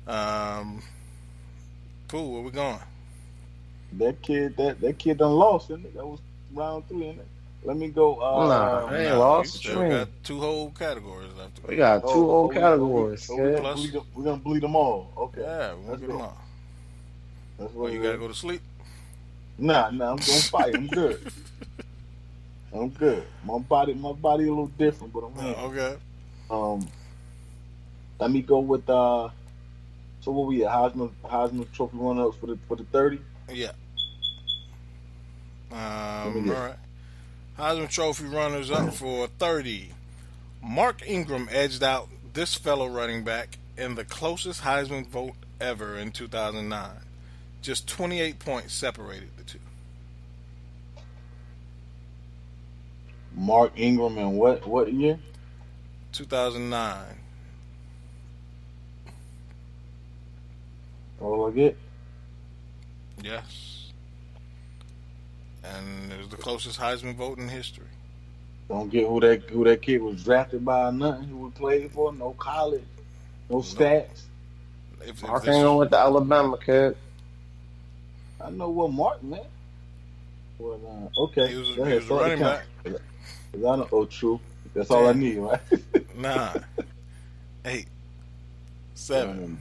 right. Cool, where we going? That kid done lost, isn't it? That was round 3, isn't it? Let me go. Nah, I ain't lost. We got 2 whole categories left. We got 2 whole categories. We're gonna bleed them all. Okay. Yeah, we're gonna get them all. That's Well, you gotta go to sleep? Nah, I'm gonna fight. I'm good. I'm good. My body a little different, but I'm good. Okay. Let me go with so what we at? Heisman Trophy runner-ups for the 30. Yeah. All right. Heisman Trophy runners up for 30. Mark Ingram edged out this fellow running back in the closest Heisman vote ever in 2009. Just 28 points separated the two. Mark Ingram in what year? 2009. All I get? Yes. And it was the closest Heisman vote in history. Don't get who that kid was drafted by or nothing. Who we played for? No college, no stats. Mark Ingram with the Alabama kid. I know what Mark meant. Well, okay. He was a running back. True. That's all I need, right? 9, 8, 7,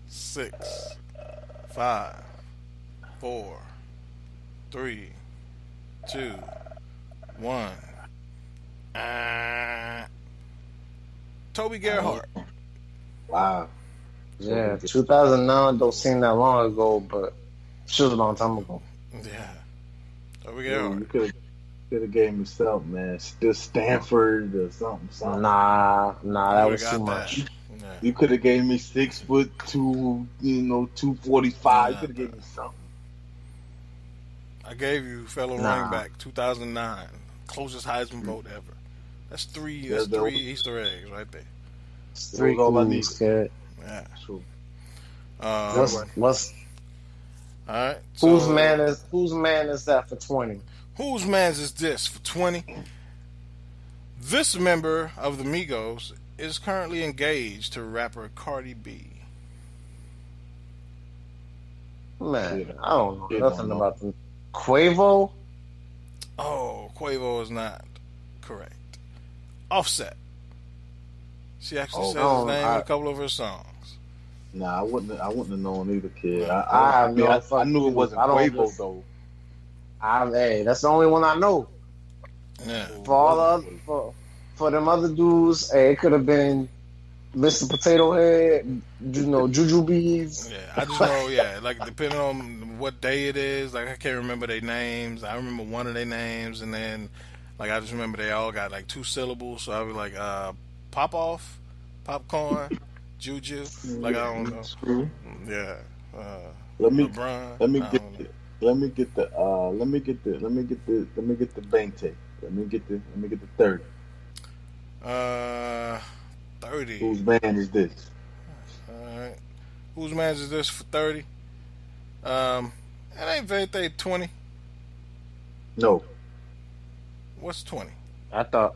6, 5, 4, 3, 2, 1. Toby Gerhardt. Wow. Yeah, 2009 don't seem that long ago, but shit was a long time ago. Yeah. Toby Yeah, Gerhardt. you could have gave me something, man. Still Stanford or something. Nah, that was too much. Yeah. You could have gave me 6'2", 245. You could have gave me something. I gave you fellow running back 2009, closest Heisman vote ever. That's three Easter eggs right there. Three all I need. need. Yeah. True. What's all right? Whose man is that for 20? Whose man's is this for 20? This member of the Migos is currently engaged to rapper Cardi B. Man, I don't know nothing about them. Quavo? Oh, Quavo is not correct. Offset. She actually said his name in a couple of her songs. Nah, I wouldn't have known either, kid. I knew it wasn't Quavo though. Hey, that's the only one I know. Yeah. For them other dudes, hey, it could have been Mr. Potato Head, Juju Bees. Yeah, I just know, like depending on what day it is, like I can't remember their names. I remember one of their names, and then like I just remember they all got like 2 syllables. So I was like, pop off, popcorn, Juju. Like I don't know. Yeah. Let me LeBron. Let me get the bank tape. Let me get the 30. 30. Whose man is this? Alright. Whose man is this for 30? It ain't Vente 20. No. What's 20? I thought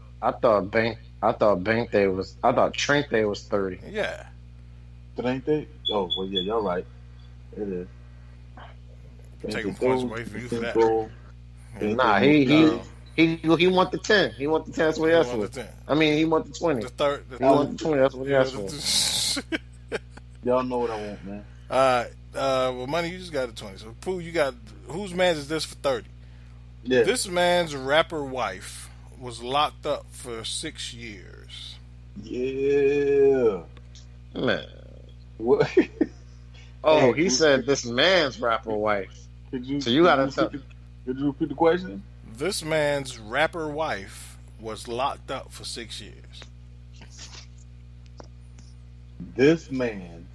Trente was 30. Yeah. Trente? Oh, well, yeah, y'all right. It is. Taking points away from you for that. Nah, he want the 10. He want the 10. That's what he asked for. I mean, he want the 20. He want the 20. That's what he asked for. Y'all know what I want, man. All right. Well, Money, you just got the 20. So, Pooh, you got whose man's is this for 30? Yeah. This man's rapper wife was locked up for 6 years. Yeah. Man. What? Oh, he said this man's rapper wife. So you gotta tell. Could you repeat the question? This man's rapper wife was locked up for 6 years. This man's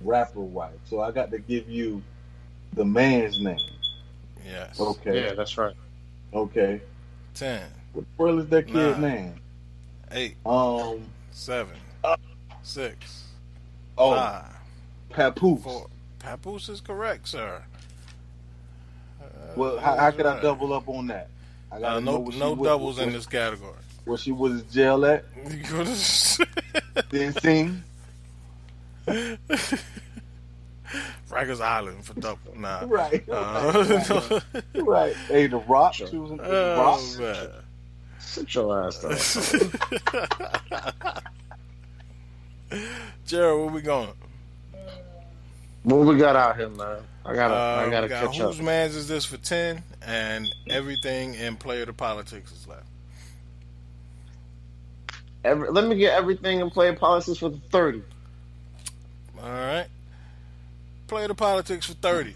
rapper wife. So I got to give you the man's name. Yes. Okay. Yeah, that's right. Okay. 10. What the world is that kid name? 8. 7. 6. 5. Papoose. 4. Papoose is correct, sir. Well, how could I double up on that? I gotta no doubles in this category. Where she was in jail at? Didn't sing. Rikers Island for double. Nah. Right. Right. Hey, The Rock. She was in The Rock. Man. Sit your ass down. Jared, where we going? What we got out here, man? I gotta catch up. Whose man's is this for 10? And everything in Player to Politics is left. Let me get everything in Player Politics for the 30. All right. Player to Politics for 30.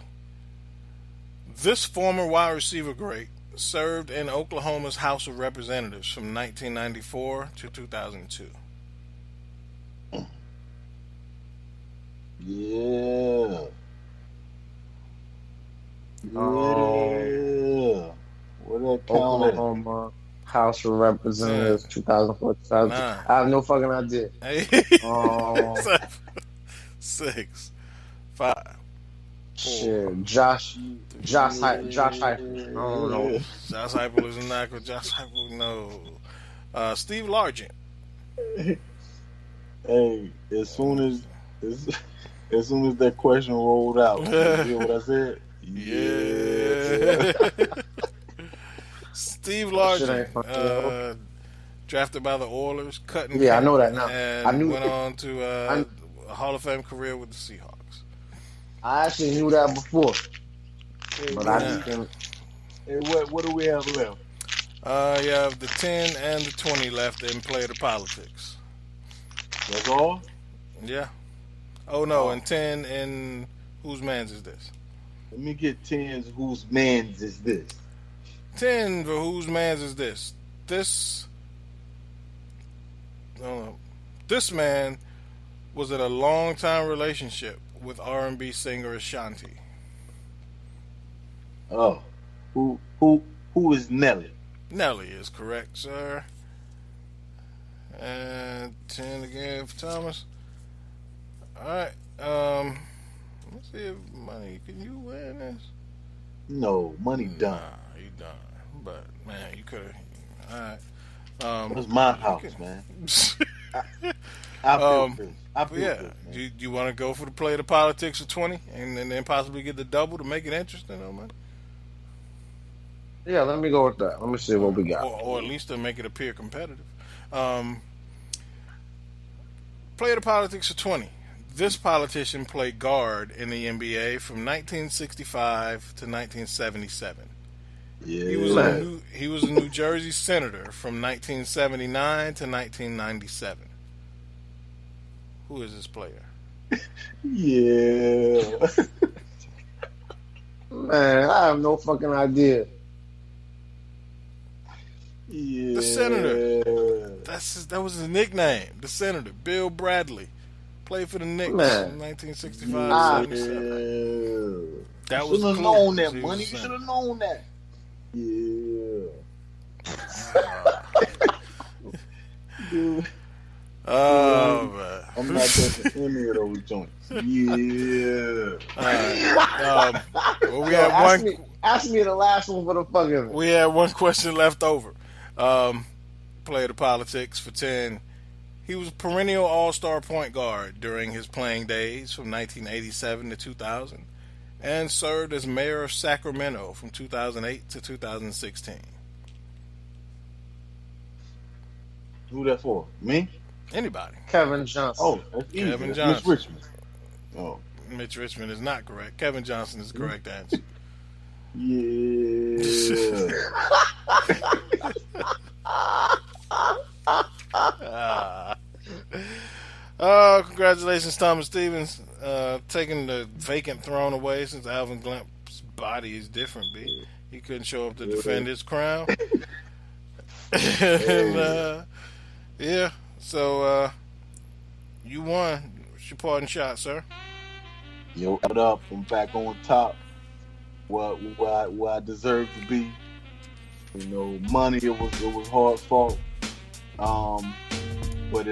This former wide receiver great served in Oklahoma's House of Representatives from 1994 to 2002. Yeah. Where that count at? Oklahoma House of Representatives 2004 2000. I have no fucking idea. 6, 5. 4. Shit, Josh Heupel. I don't know. Josh Heupel is not good. Josh Heupel, no. Steve Largent. Hey, as soon as that question rolled out, you hear what I said? Yeah. Steve Largent, drafted by the Oilers, cut and I know that now. And went on to a Hall of Fame career with the Seahawks. I actually knew that before, but I And what do we have left? You have the 10 and the 20 left in Play the Politics. That's all? Yeah. Oh, no, and 10 in Whose Mans Is This? Let me get 10's Whose Mans Is This? 10 for Whose Mans Is This? This man was in a long-time relationship with R&B singer Ashanti. Oh. Who is Nelly? Nelly is correct, sir. And 10 again for Thomas. Alright, let's see if Money, can you win this? No, Money done. Nah, you done. But, man, you could've. Alright. That's my house, man. I feel good. Man. Do you want to go for the Play the Politics of 20 and then possibly get the double to make it interesting, though, man? Yeah, let me go with that. Let me see what we got. Or at least to make it appear competitive. Play the Politics of 20. This politician played guard in the NBA from 1965 to 1977. Yeah. He was a New Jersey senator from 1979 to 1997. Who is this player? Yeah. Man, I have no fucking idea. Yeah. The senator. That was his nickname. The senator, Bill Bradley, played for the Knicks from 1965 to 77. That was should have known that, Money. You should have known that. Yeah. Dude. Oh, man. I'm not touching any of those joints. Yeah. Well, we had ask me the last one for the fucking. We had one question left over. Play the Politics for 10. He was a perennial all-star point guard during his playing days from 1987 to 2000 and served as mayor of Sacramento from 2008 to 2016. Who that for? Me? Anybody. Kevin Johnson. Oh, that's easy. Kevin That's Johnson. Mitch Richmond. Oh. Mitch Richmond is not correct. Kevin Johnson is the correct answer. Yeah. Congratulations, Thomas Stevens, taking the vacant throne away since Alvin Glymph's body is different, B. He couldn't show up to defend his crown. And, yeah, so you won. What's your parting shot, sir? Yo, what up? I'm back on top. Where I deserve to be. You know, Money. It was hard fought. But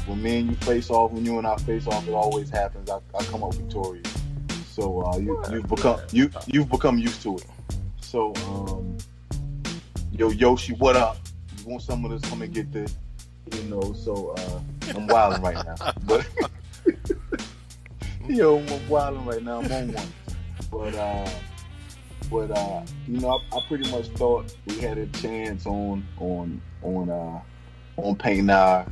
when me and you face off, when you and I face off, it always happens. I come up victorious. So you've become used to it. So yo Yoshi, what up? You want some of this? Come and get this. You know, so I'm wilding right now. But I'm wilding right now. I'm on one. But you know, I pretty much thought we had a chance on painting our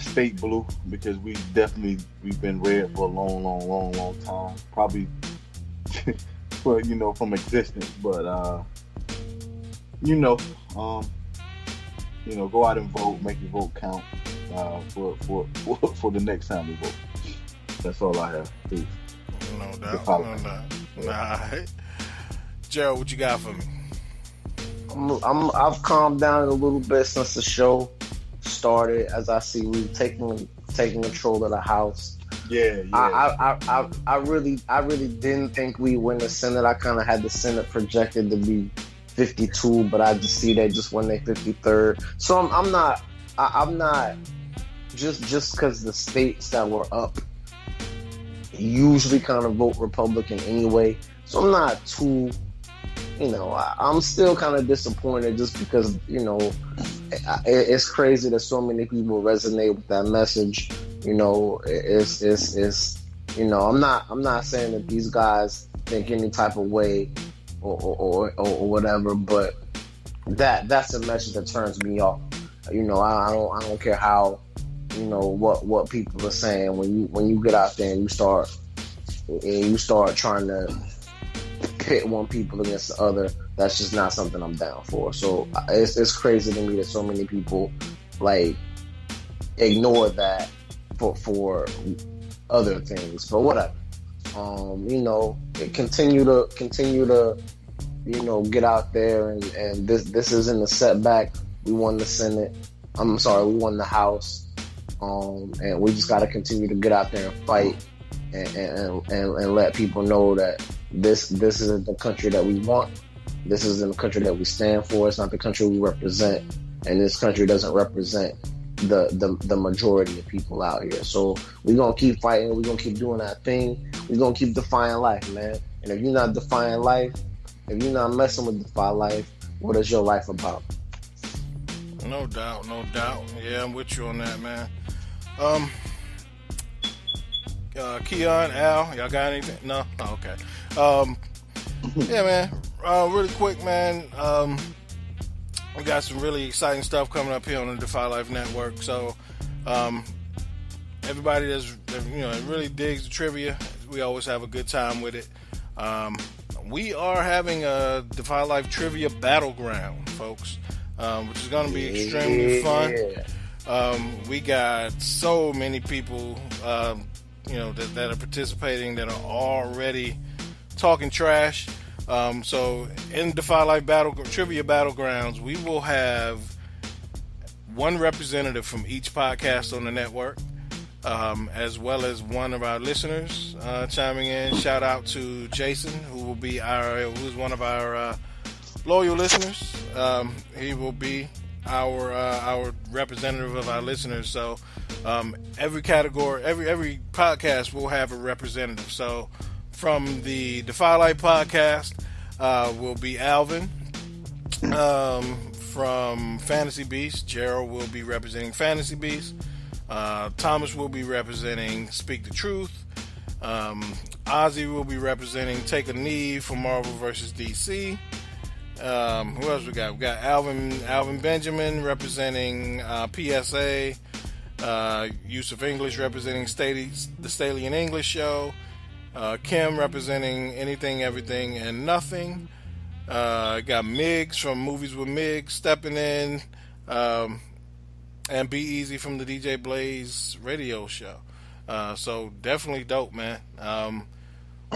state blue, because we've been red for a long time, probably from existence. But go out and vote, make your vote count for the next time we vote. That's all I have. Please. No doubt. All right. Gerald, what you got for me? I've calmed down a little bit since the show started. As I see, we've taking control of the house. Yeah. I really didn't think we win the Senate. I kind of had the Senate projected to be 52, but I just see they just won their 53rd. So I'm not just because the states that were up usually kind of vote Republican anyway. So I'm not too, I'm still kind of disappointed just because, it's crazy that so many people resonate with that message. I'm not saying that these guys think any type of way or whatever, but that's a message that turns me off. I don't care how, what people are saying when you get out there and you start trying to pit one people against the other. That's just not something I'm down for. So it's crazy to me that so many people like ignore that for other things. But whatever. Continue to get out there and this isn't a setback. We won the Senate. I'm sorry, we won the House. And we just got to continue to get out there and fight and let people know that this isn't the country that we want. This isn't the country that we stand for. It's not the country we represent, and this country doesn't represent the majority of people out here. So we're gonna keep fighting. We're gonna keep doing our thing. We're gonna keep defying life, man. And if you're not defying life, if you're not messing with Defy Life, what is your life about? No doubt. Yeah, I'm with you on that, man. Keon, Al, y'all got anything? No? Oh, okay. Yeah, man. Really quick, man. We got some really exciting stuff coming up here on the Defy Life Network. So, everybody that's really digs the trivia, we always have a good time with it. We are having a Defy Life Trivia Battleground, folks, which is going to be extremely fun. We got so many people, that are participating that are already talking trash. So in Defy Life Trivia Battlegrounds, we will have one representative from each podcast on the network, as well as one of our listeners chiming in. Shout out to Jason, who's one of our loyal listeners. He will be our representative of our listeners. So every category, every podcast will have a representative. So from the Defy Life Podcast will be Alvin. From Fantasy Beast, Gerald will be representing Fantasy Beast. Thomas will be representing Speak the Truth. Ozzy will be representing Take a Knee for Marvel vs. DC. Who else we got? We got Alvin Benjamin representing PSA. Yusuf English representing the Staley and English Show. Kim representing Anything, Everything, and Nothing. Got Miggs from Movies with Miggs stepping in. And Be Easy from the DJ Blaze radio show. So definitely dope, man.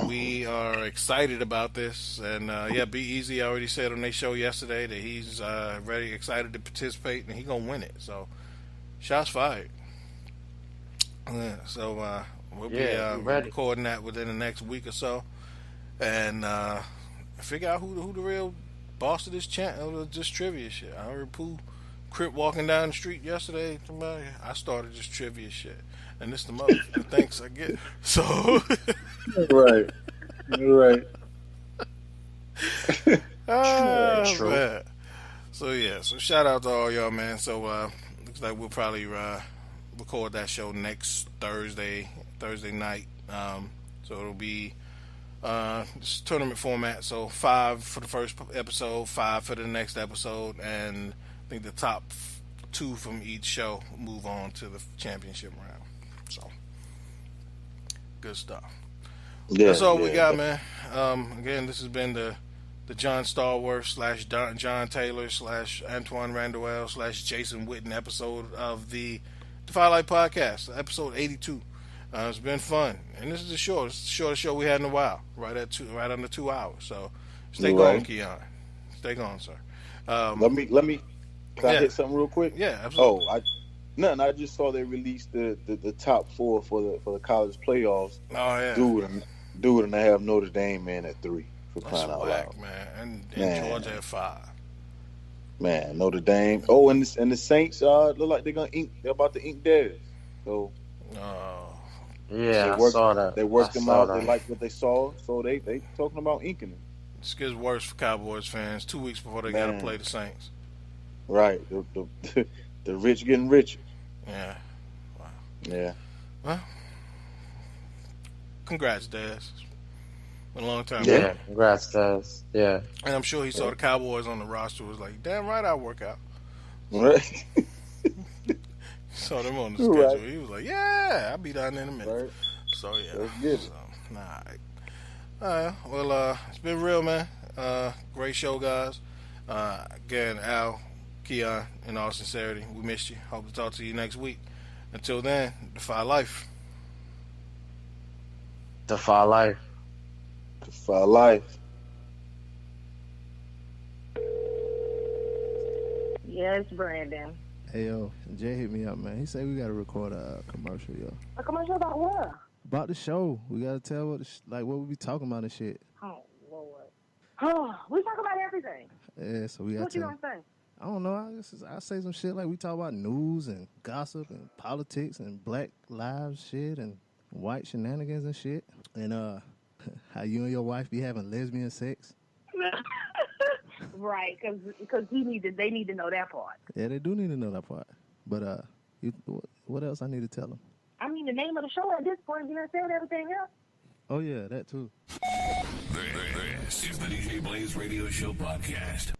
We are excited about this, and Be Easy already said on their show yesterday that he's very excited to participate, and he's gonna win it. So, shots fired. Yeah, so we'll be recording that within the next week or so, and figure out who the real boss of this trivia shit. I heard Pooh Crip walking down the street yesterday. I started this trivia shit. And this the mother thanks I get. So right. Man. So shout out to all y'all, man. So looks like we'll probably record that show next Thursday night. So it'll be just tournament format. So 5 for the first episode, 5 for the next episode, and I think the top 2 from each show move on to the championship round. So, good stuff. Yeah, that's all we got, man. Again, this has been the John Stallworth / John Taylor / Antoine Randall / Jason Witten episode of the Defy Life Podcast, episode 82. It's been fun, and this is the shortest show we had in a while, right under 2 hours. So, stay going, Keon. Stay going, sir. Let me. Can I hit something real quick? Yeah, absolutely. I just saw they released the top 4 for the college playoffs. Oh yeah. Dude, and they have Notre Dame at 3 for crying out loud, man. And Georgia at 5. Man, Notre Dame. Oh, and the Saints look like they're about to ink theirs. So. Yeah, I saw that. They worked them out. They liked what they saw, so they talking about inking them. This gets worse for Cowboys fans. 2 weeks before they got to play the Saints. Right, the rich getting richer. Yeah. Wow. Yeah. Well, congrats, Daz. Been a long time. Yeah, man. Congrats, Daz. Yeah. And I'm sure he saw the Cowboys on the roster. Was like, damn right, I'll work out. Right. Saw them on the schedule. Right. He was like, yeah, I'll be down in a minute. Right. So yeah. That's good. So, Well, it's been real, man. Great show, guys. Again, Al, Keon, in all sincerity, we missed you. Hope to talk to you next week. Until then, Defy Life. Defy Life. Defy Life. Yes, Brandon. Hey, yo, Jay hit me up, man. He said we got to record a commercial, yo. A commercial about what? About the show. We got to tell what we be talking about and shit. Oh, Lord. Oh, we talk about everything. Yeah, so we got to What you gonna say? I don't know. I say some shit like we talk about news and gossip and politics and black lives shit and white shenanigans and shit. And how you and your wife be having lesbian sex. Right, because they need to know that part. Yeah, they do need to know that part. But what else I need to tell them? I mean, the name of the show at this point, you know, said everything else. Oh, yeah, that too. This is the DJ Blaze Radio Show podcast.